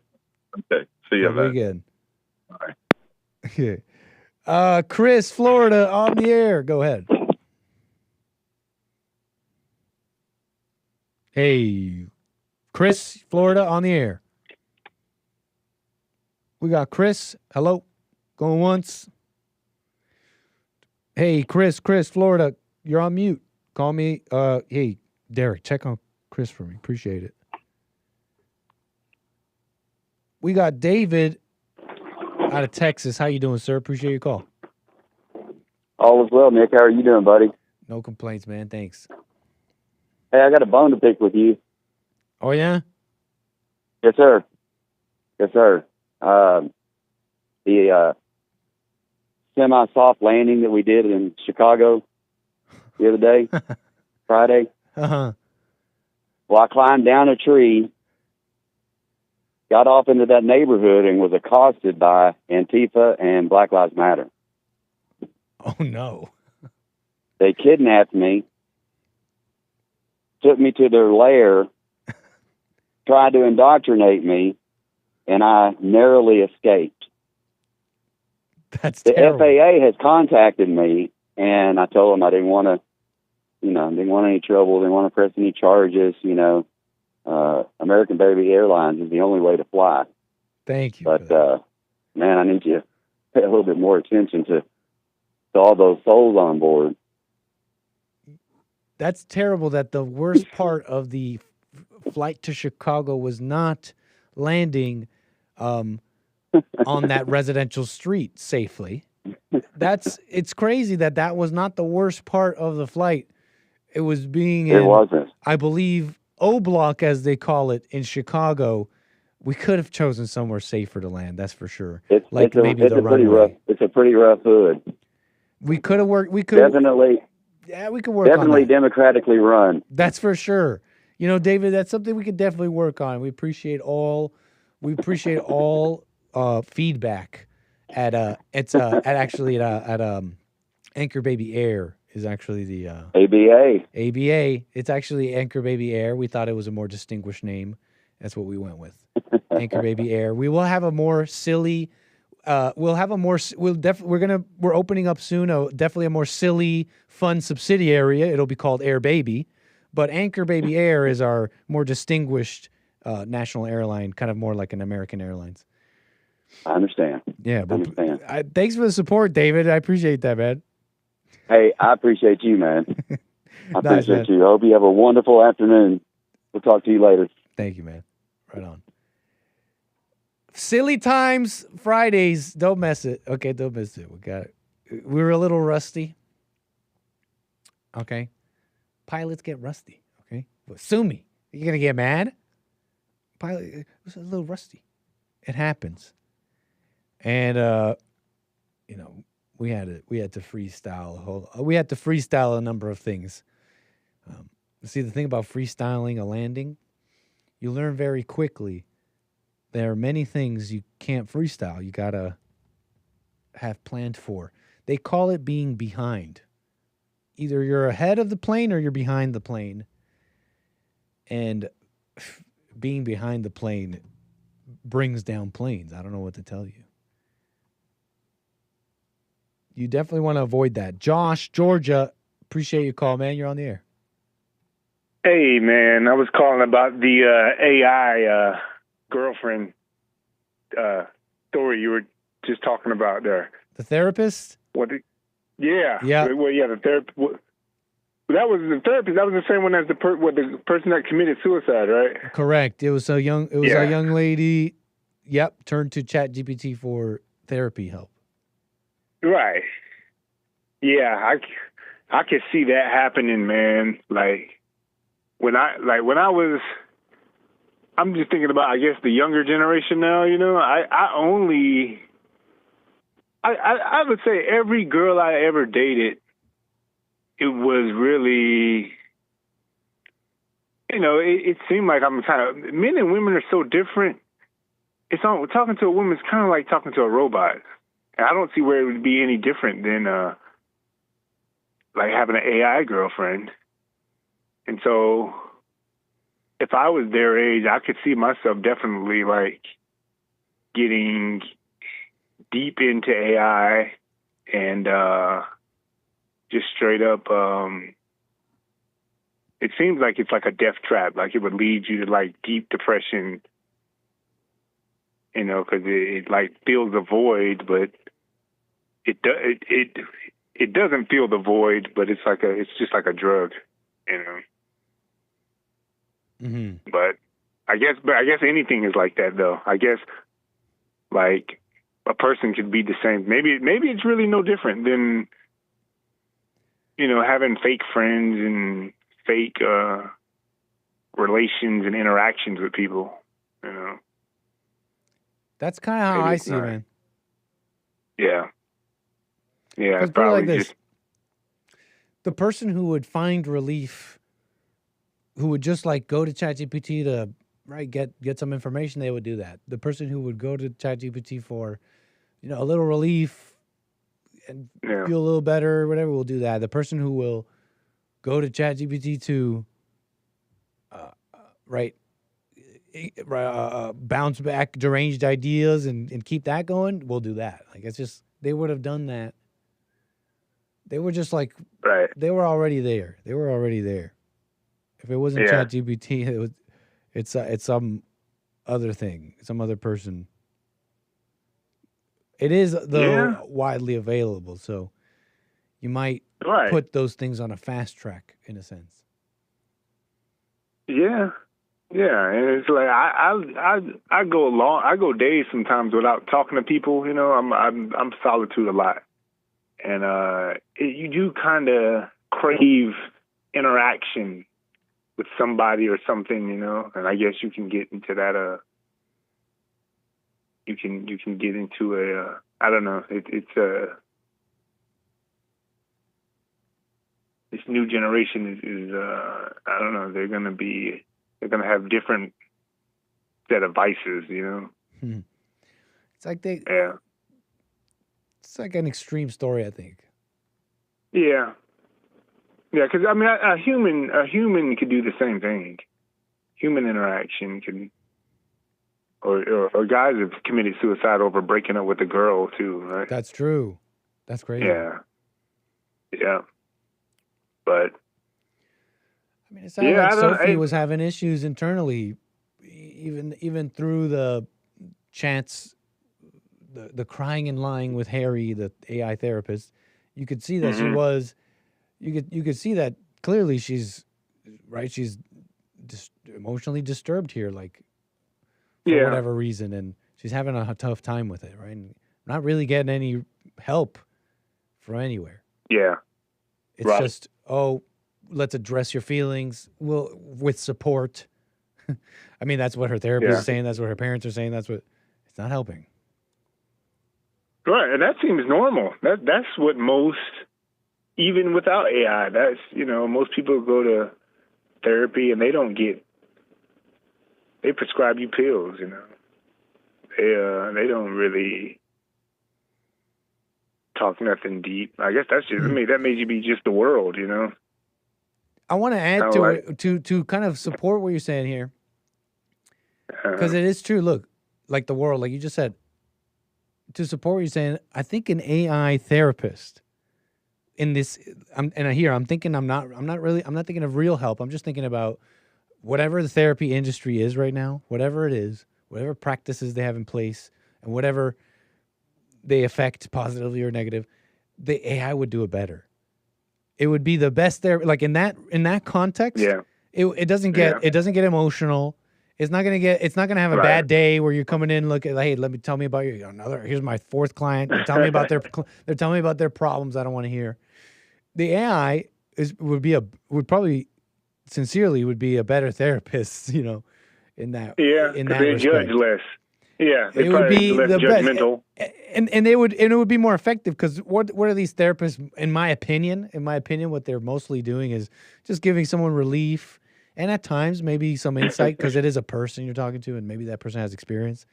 Okay. See you, man. Very good. All right. Okay. Chris, Florida, on the air. Go ahead. Hey, Chris, Florida, on the air. We got Chris. Hello. Going once. Hey, Chris, Florida. You're on mute. Call me. Hey, Derek, check on Chris for me. Appreciate it. We got David out of Texas. How you doing, sir? Appreciate your call. All is well, Nick. How are you doing, buddy? No complaints, man. Thanks. Hey, I got a bone to pick with you. Oh, yeah? Yes, sir. Yes, sir. The semi-soft landing that we did in Chicago the other day, Friday. Uh-huh. Well, I climbed down a tree, got off into that neighborhood, and was accosted by Antifa and Black Lives Matter. Oh, no. They kidnapped me, took me to their lair, tried to indoctrinate me, and I narrowly escaped. That's the terrible. FAA has contacted me, and I told them I didn't want to, didn't want any trouble, didn't want to press any charges. American Baby Airlines is the only way to fly. Thank you. But man, I need you to pay a little bit more attention to all those souls on board. That's terrible. That the worst part of the flight to Chicago was not landing on that residential street safely. It's crazy that was not the worst part of the flight. It was being in, it wasn't. I believe, O Block, as they call it, in Chicago. We could have chosen somewhere safer to land, that's for sure. It's a pretty rough hood. We could have worked. We could definitely. Yeah, we could work. Definitely on that. democratically run. That's for sure. You know, David, that's something we could definitely work on. We appreciate all feedback at Anchor Baby Air is actually the ABA. ABA. It's actually Anchor Baby Air. We thought it was a more distinguished name. That's what we went with. Anchor Baby Air. We will have a more silly. We're opening up soon. Definitely a more silly, fun subsidiary. It'll be called Air Baby, but Anchor Baby Air is our more distinguished national airline, kind of more like an American Airlines. I understand. Yeah, but thanks for the support, David. I appreciate that, man. Hey, I appreciate you, man. I Nice, appreciate man. you. I hope you have a wonderful afternoon. We'll talk to you later. Thank you, man. Right on. Silly Times Fridays. Don't mess it. Okay, don't miss it. We were a little rusty. Okay. Pilots get rusty. Okay. Well, sue me. You're gonna get mad? Pilot it was a little rusty. It happens. And we had to freestyle a number of things. See, the thing about freestyling a landing, you learn very quickly there are many things you can't freestyle. You got to have planned for. They call it being behind. Either you're ahead of the plane or you're behind the plane. And being behind the plane brings down planes. I don't know what to tell you. You definitely want to avoid that. Josh, Georgia, appreciate your call, man. You're on the air. Hey, man, I was calling about the AI girlfriend story you were just talking about there. The therapist? Yeah. Yeah. Well, yeah, the therapist. That was the therapist. That was the same one as the person that committed suicide, right? Correct. It was a young lady. Yep. Turned to ChatGPT for therapy help. Right. Yeah, I could see that happening, man. I'm just thinking about, I guess, the younger generation now, you know. I would say every girl I ever dated, it was really, you know, it seemed like men and women are so different. Talking to a woman is kind of like talking to a robot. And I don't see where it would be any different than having an AI girlfriend. And so if I was their age, I could see myself definitely getting deep into AI and just straight up. It seems like it's like a death trap. Like it would lead you to deep depression, you know, because it fills a void, but it doesn't fill the void, but it's just like a drug, you know. Mm-hmm. But I guess anything is like that, though. I guess a person could be the same. Maybe it's really no different than, you know, having fake friends and fake relations and interactions with people. You know. That's kind of how I see it, man. Yeah. Yeah. It's probably like this. The person who would find relief, who would just go to ChatGPT to get some information, they would do that. The person who would go to ChatGPT for, you know, a little relief and feel a little better, whatever, will do that. The person who will go to ChatGPT to bounce back deranged ideas and keep that going, will do that. It's just, they would have done that. They were just they were already there. They were already there. If it wasn't ChatGPT, it's some other thing, some other person. It is, though, widely available, so you might put those things on a fast track, in a sense. Yeah, and it's like I go days sometimes without talking to people. You know, I'm solitude a lot, and you do kind of crave interaction with somebody or something, you know. And I guess you can get into that. You can get into a. I don't know. It's this new generation is I don't know. They're gonna be They're going to have different set of vices, you know? It's like Yeah. It's like an extreme story, I think. Yeah. Yeah, because, I mean, a human could do the same thing. Human interaction can... Or guys have committed suicide over breaking up with a girl, too, right? That's true. That's crazy. Yeah. Yeah. But... I mean, it sounded like Sophie was having issues internally, even through the chants, the crying and lying with Harry, the AI therapist. You could see that she was. You could see that clearly. She's right. She's emotionally disturbed here, like for whatever reason, and she's having a tough time with it, right? And not really getting any help from anywhere. Yeah, it's just let's address your feelings with support. I mean, that's what her therapist is saying. That's what her parents are saying. It's not helping. Right, and that seems normal. That's what most, even without AI, that's, most people go to therapy and they prescribe you pills, They don't really talk nothing deep. I guess that's just, that made you be just the world, I want to add to it to kind of support what you're saying here, because it is true. Look, like the world, like you just said, to support what you're saying, I think an AI therapist in this, I'm thinking I'm not thinking of real help. I'm just thinking about whatever the therapy industry is right now, whatever it is, whatever practices they have in place, and whatever they affect positively or negative, the AI would do it better. It would be the best there. Like in that context, it doesn't get emotional. It's not gonna have a bad day where you're coming in looking like, hey, tell me about here's my fourth client. They're telling me about their problems I don't want to hear. The AI would probably sincerely be a better therapist, in that in that respect. Judge less. Yeah, it would be less judgmental. And it would be more effective, because what are these therapists, in my opinion, what they're mostly doing is just giving someone relief, and at times maybe some insight, because it is a person you're talking to and maybe that person has experience.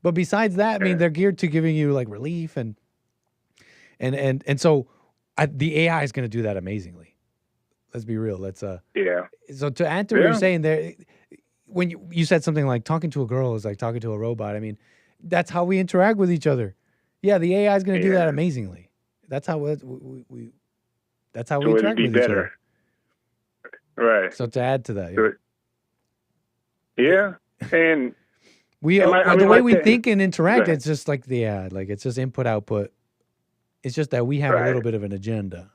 But besides that, I mean, they're geared to giving you like relief and so the AI is going to do that amazingly. Let's be real. So to add to what you're saying there, when you said something like talking to a girl is like talking to a robot, I mean, that's how we interact with each other. Yeah, the AI is going to do that amazingly. That's how we interact with each other. Right. So to add to that, and the way we think and interact, it's just like the ad, like it's just input output. It's just that we have a little bit of an agenda.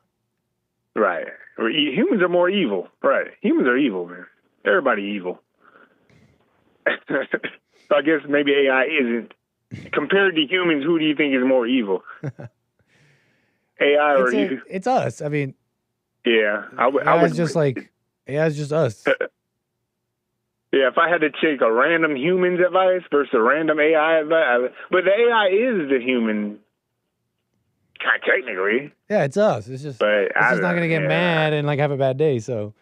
Right. Humans are more evil. Right. Humans are evil, man. Everybody evil. So I guess maybe AI isn't. Compared to humans, who do you think is more evil? AI or you? It's us. I mean, AI is just us. If I had to take a random human's advice versus a random AI advice, but the AI is the human, kind of technically. Yeah, it's us. It's just not going to get mad and like have a bad day. So.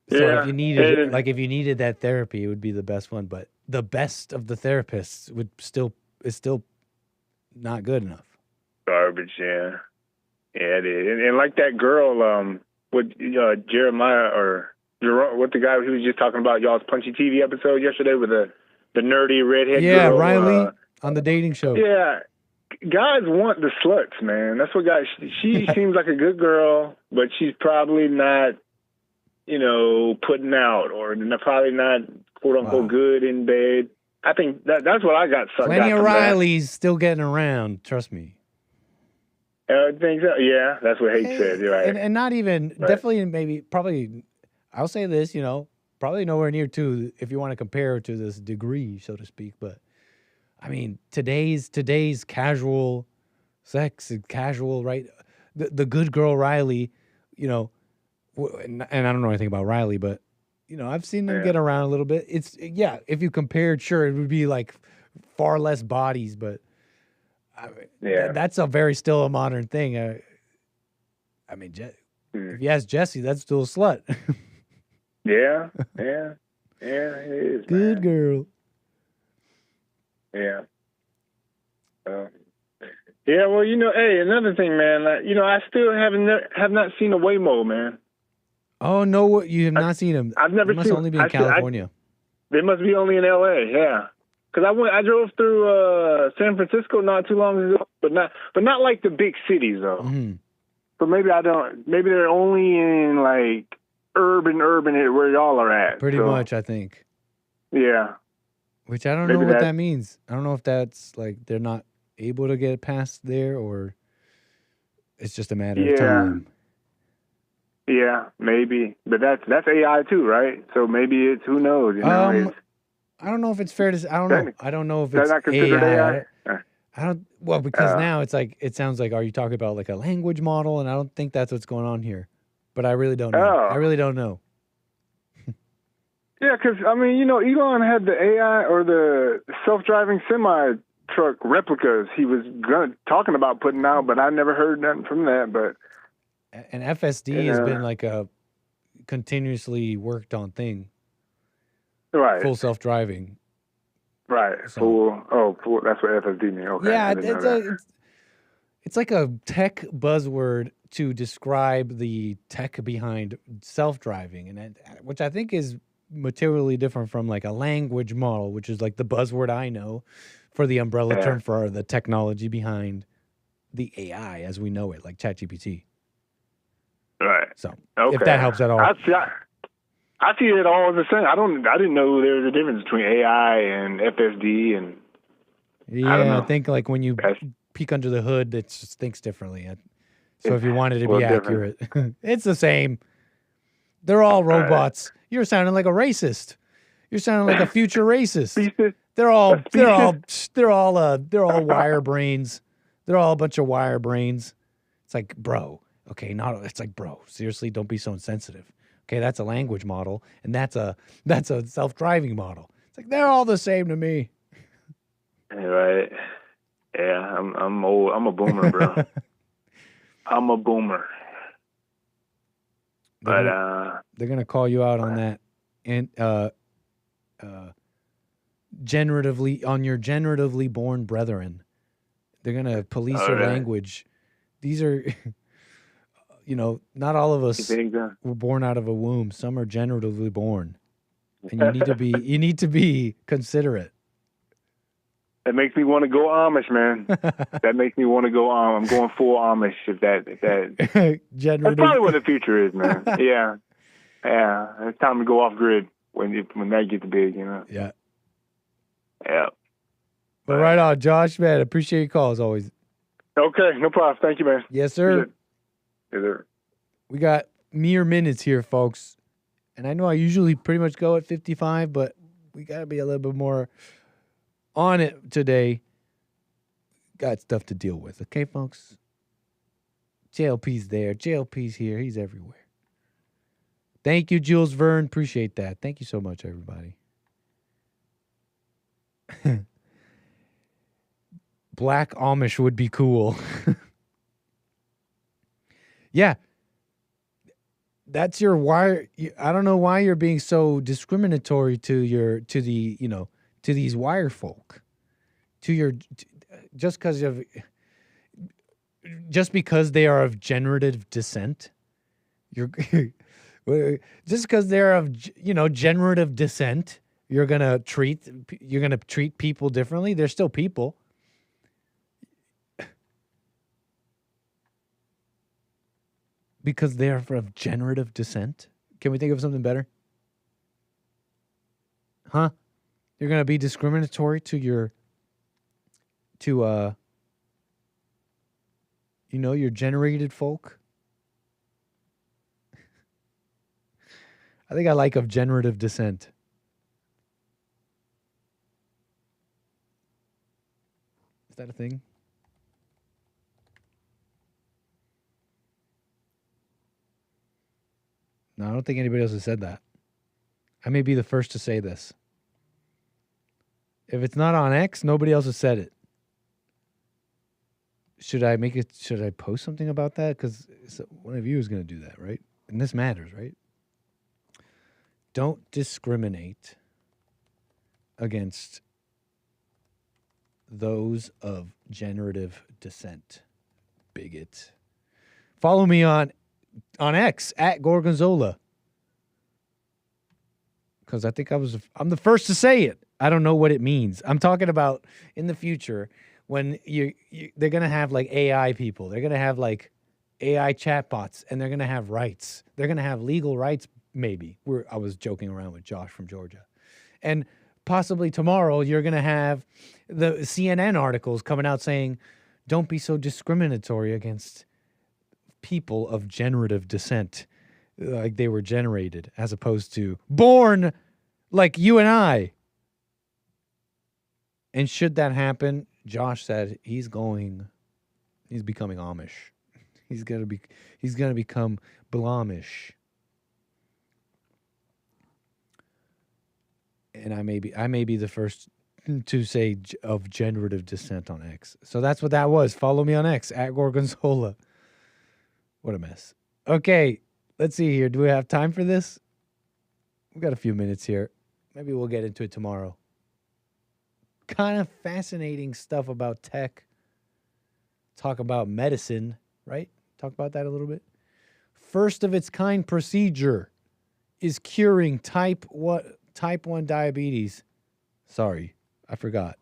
If you needed that therapy, it would be the best one. But the best of the therapists is still not good enough. Garbage, yeah, it is. And like that girl, with Jeremiah or Jerome, what the guy who was just talking about y'all's Punchy TV episode yesterday with the nerdy redhead girl. Yeah, Riley on the dating show. Yeah, guys want the sluts, man. That's what guys. She seems like a good girl, but she's probably not, putting out, or probably not, quote unquote, good in bed. I think that's what I got. Plenty of Rileys still getting around. Trust me. I think so. Yeah, that's what Hate says. You're right. And not even, definitely, probably, I'll say this, probably nowhere near to, if you want to compare to this degree, so to speak. But, I mean, today's casual sex and casual, right? The good girl Riley, and I don't know anything about Riley, but, I've seen them get around a little bit. If you compared, sure, it would be like far less bodies, but that's still a modern thing. I mean, if you ask Jesse, that's still a slut. Yeah, yeah, it is. Good girl. Yeah. Yeah, well, hey, another thing, man. I still have not seen a Waymo, man. Oh no, you have not seen him. I've never He must seen. only be in California. They must be only in L.A. Yeah, because I drove through San Francisco not too long ago, but not like the big cities though. Mm-hmm. So maybe maybe they're only in like urban where y'all are at. Pretty much, I think. Yeah. Which I don't know what that means. I don't know if that's like they're not able to get past there, or it's just a matter of time. Yeah, maybe. But that's AI too, right? So maybe it's, who knows? I don't know if it's fair to say. I don't know. I don't know if it's not considered AI. I don't. Well, because now it's like it sounds like, are you talking about like a language model? And I don't think that's what's going on here. But I really don't know. I really don't know. Yeah, because Elon had the AI or the self-driving semi-truck replicas he was talking about putting out, but I never heard nothing from that. But and FSD has been like a continuously worked on thing. Right. Full self-driving. Right. So, full. That's what FSD means. Okay. Yeah, it's like a tech buzzword to describe the tech behind self-driving, and which I think is materially different from like a language model, which is like the buzzword I know for the umbrella term for the technology behind the AI as we know it, like ChatGPT. Right. So if that helps at all. I see it all as the same. I didn't know there was a difference between AI and FSD and I think like when you peek under the hood, it just thinks differently. So if you wanted to be accurate, it's the same. They're all robots. You're sounding like a racist. You're sounding like a future racist. They're all wire brains. They're all a bunch of wire brains. It's like, bro. Okay, it's like, bro. Seriously, don't be so insensitive. Okay, that's a language model, and that's a self-driving model. It's like they're all the same to me. Right. Yeah, I'm old. I'm a boomer, bro. I'm a boomer. They're gonna call you out on that, and your generatively born brethren. They're gonna police your language. These are, not all of us were born out of a womb. Some are generatively born, and you need to be considerate. That makes me want to go Amish, man. That makes me want to go I'm going full Amish if that that's probably what the future is, man. Yeah. It's time to go off grid when that gets big, Yeah. Yeah. Well, right on, Josh, man. Appreciate your call as always. Okay, no problem. Thank you, man. Yes, sir. Yes, sir. We got mere minutes here, folks. And I know I usually pretty much go at 55, but we got to be a little bit more on it today. Got stuff to deal with. Okay, folks? JLP's there. JLP's here. He's everywhere. Thank you, Jules Verne. Appreciate that. Thank you so much, everybody. Black Amish would be cool. Yeah. That's your wire. I don't know why you're being so discriminatory to these wire folk. Just because they are of generative descent. Just because they're of generative descent, you're gonna treat people differently. They're still people. Because they're of generative descent? Can we think of something better? Huh? You're going to be discriminatory to your generated folk? I think I like of generative descent. Is that a thing? No, I don't think anybody else has said that. I may be the first to say this. If it's not on X, nobody else has said it. Should I post something about that? Because one of you is going to do that, right? And this matters, right? don't discriminate against those of generative descent. Bigot. Follow me on X at Gorgonzola. Because I think I'm the first to say it. I don't know what it means. I'm talking about in the future when they're going to have like AI people. They're going to have like AI chatbots, and they're going to have rights. They're going to have legal rights, maybe. I was joking around with Josh from Georgia. And possibly tomorrow you're going to have the CNN articles coming out saying, don't be so discriminatory against people of generative descent, like they were generated, as opposed to born like you and I. And should that happen, Josh said he's becoming Amish. He's gonna become Blamish. And I may be the first to say of generative descent on X. So that's what that was. Follow me on X at Gorgonzola. What a mess. Okay, let's see here. Do we have time for this? We've got a few minutes here. Maybe we'll get into it tomorrow. Kind of fascinating stuff about tech. Talk about medicine, right? Talk about that a little bit. First of its kind procedure is curing type 1 diabetes. Sorry, I forgot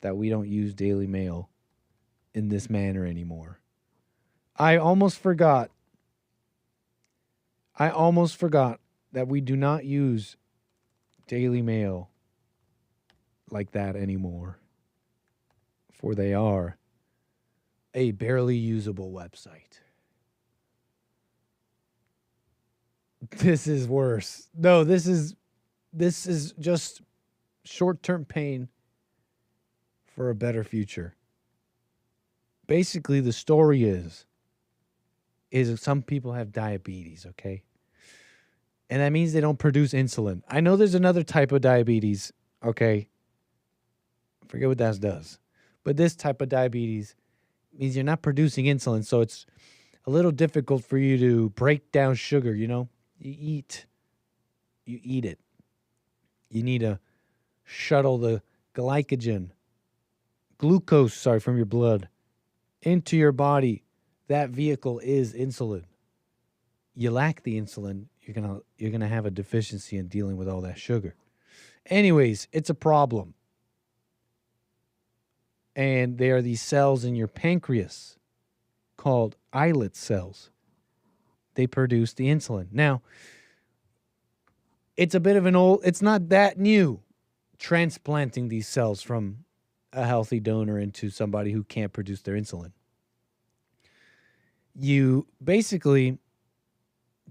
that we don't use Daily Mail in this manner anymore. I almost forgot that we do not use Daily Mail like that anymore. For they are a barely usable website. This is worse. No, this is just short-term pain for a better future. Basically, the story is some people have diabetes, okay? And that means they don't produce insulin. I know there's another type of diabetes, okay? I forget what that does. But this type of diabetes means you're not producing insulin, so it's a little difficult for you to break down sugar, you know? You eat it. You need to shuttle the glucose from your blood into your body. That vehicle is insulin. You lack the insulin, you're gonna have a deficiency in dealing with all that sugar. Anyways, it's a problem. And there are these cells in your pancreas called islet cells. They produce the insulin. Now, it's not that new, transplanting these cells from a healthy donor into somebody who can't produce their insulin. You basically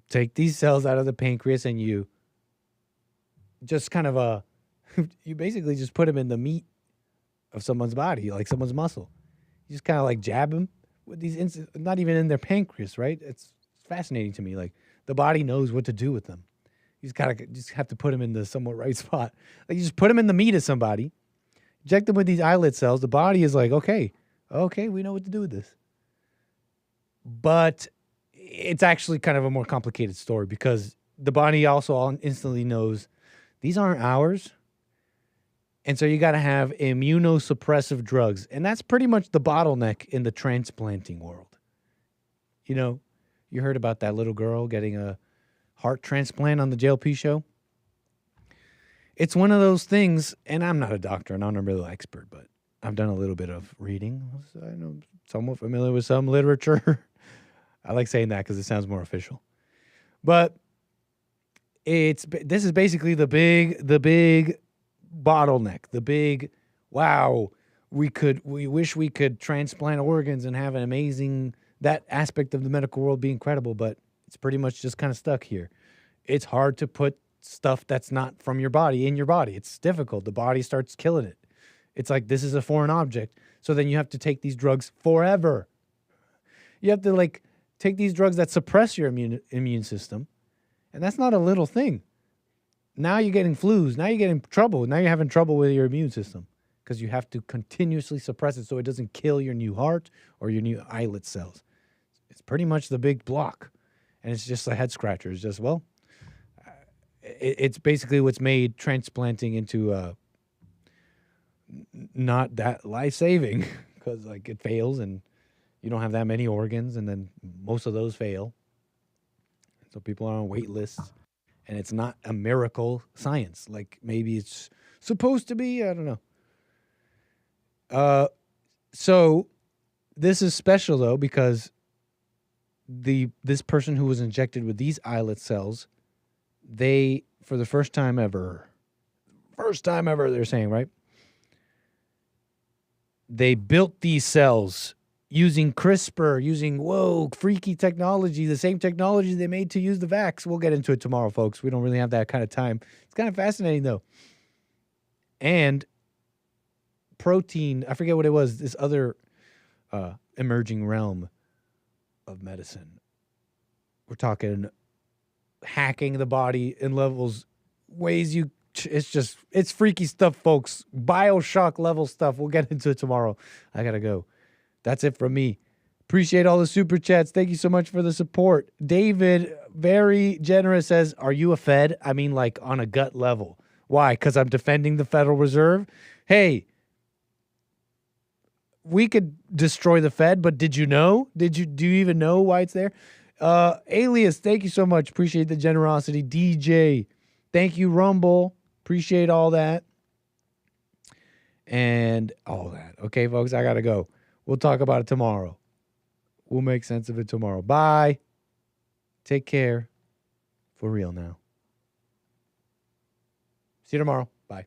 take these cells out of the pancreas and you just you basically just put them in the meat of someone's body, like someone's muscle. You just kind of like jab them with these, not even in their pancreas, right? It's fascinating to me. Like the body knows what to do with them. You just have to put them in the somewhat right spot. Like you just put them in the meat of somebody, inject them with these islet cells. The body is like, okay, we know what to do with this. But it's actually kind of a more complicated story because the body also instantly knows these aren't ours. And so you got to have immunosuppressive drugs. And that's pretty much the bottleneck in the transplanting world. You know, you heard about that little girl getting a heart transplant on the JLP show. It's one of those things, and I'm not a doctor and I'm not really an expert, but I've done a little bit of reading. So I know somewhat familiar with some literature. I like saying that because it sounds more official. But this is basically the big bottleneck, the big, wow, we wish we could transplant organs and have an amazing, that aspect of the medical world be incredible, but it's pretty much just kind of stuck here. It's hard to put stuff that's not from your body in your body. It's difficult. The body starts killing it. It's like, this is a foreign object. So then you have to take these drugs forever. You have to take these drugs that suppress your immune system. And that's not a little thing. Now you're getting flus. Now you're getting trouble. Now you're having trouble with your immune system because you have to continuously suppress it so it doesn't kill your new heart or your new islet cells. It's pretty much the big block. And it's just a head scratcher. It's just, it's basically what's made transplanting into not that life-saving because like it fails and you don't have that many organs, and then most of those fail. So people are on wait lists, and it's not a miracle science like maybe it's supposed to be. I don't know. So this is special though because this person who was injected with these islet cells, they for the first time ever, they're saying, right? They built these cells using CRISPR, using, freaky technology, the same technology they made to use the vax. We'll get into it tomorrow, folks. We don't really have that kind of time. It's kind of fascinating, though. And protein, I forget what it was, this other emerging realm of medicine. We're talking hacking the body in levels, ways it's freaky stuff, folks. BioShock level stuff. We'll get into it tomorrow. I gotta go. That's it from me. Appreciate all the super chats. Thank you so much for the support. David, very generous, says, are you a Fed? I mean, like on a gut level. Why? Because I'm defending the Federal Reserve? Hey, we could destroy the Fed, but did you know? Do you even know why it's there? Alias, thank you so much. Appreciate the generosity. DJ, thank you. Rumble, appreciate all that. And all that. Okay, folks, I gotta go. We'll talk about it tomorrow. We'll make sense of it tomorrow. Bye. Take care. For real now. See you tomorrow. Bye.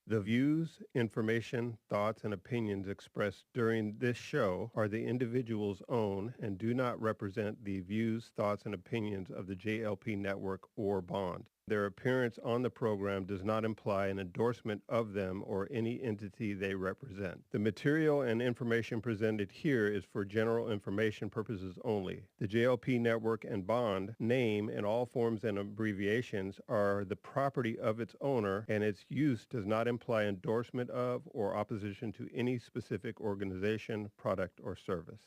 The views, information, thoughts, and opinions expressed during this show are the individual's own and do not represent the views, thoughts, and opinions of the JLP Network or Bond. Their appearance on the program does not imply an endorsement of them or any entity they represent. The material and information presented here is for general information purposes only. The JLP Network and Bond name and all forms and abbreviations are the property of its owner, and its use does not imply endorsement of or opposition to any specific organization, product, or service.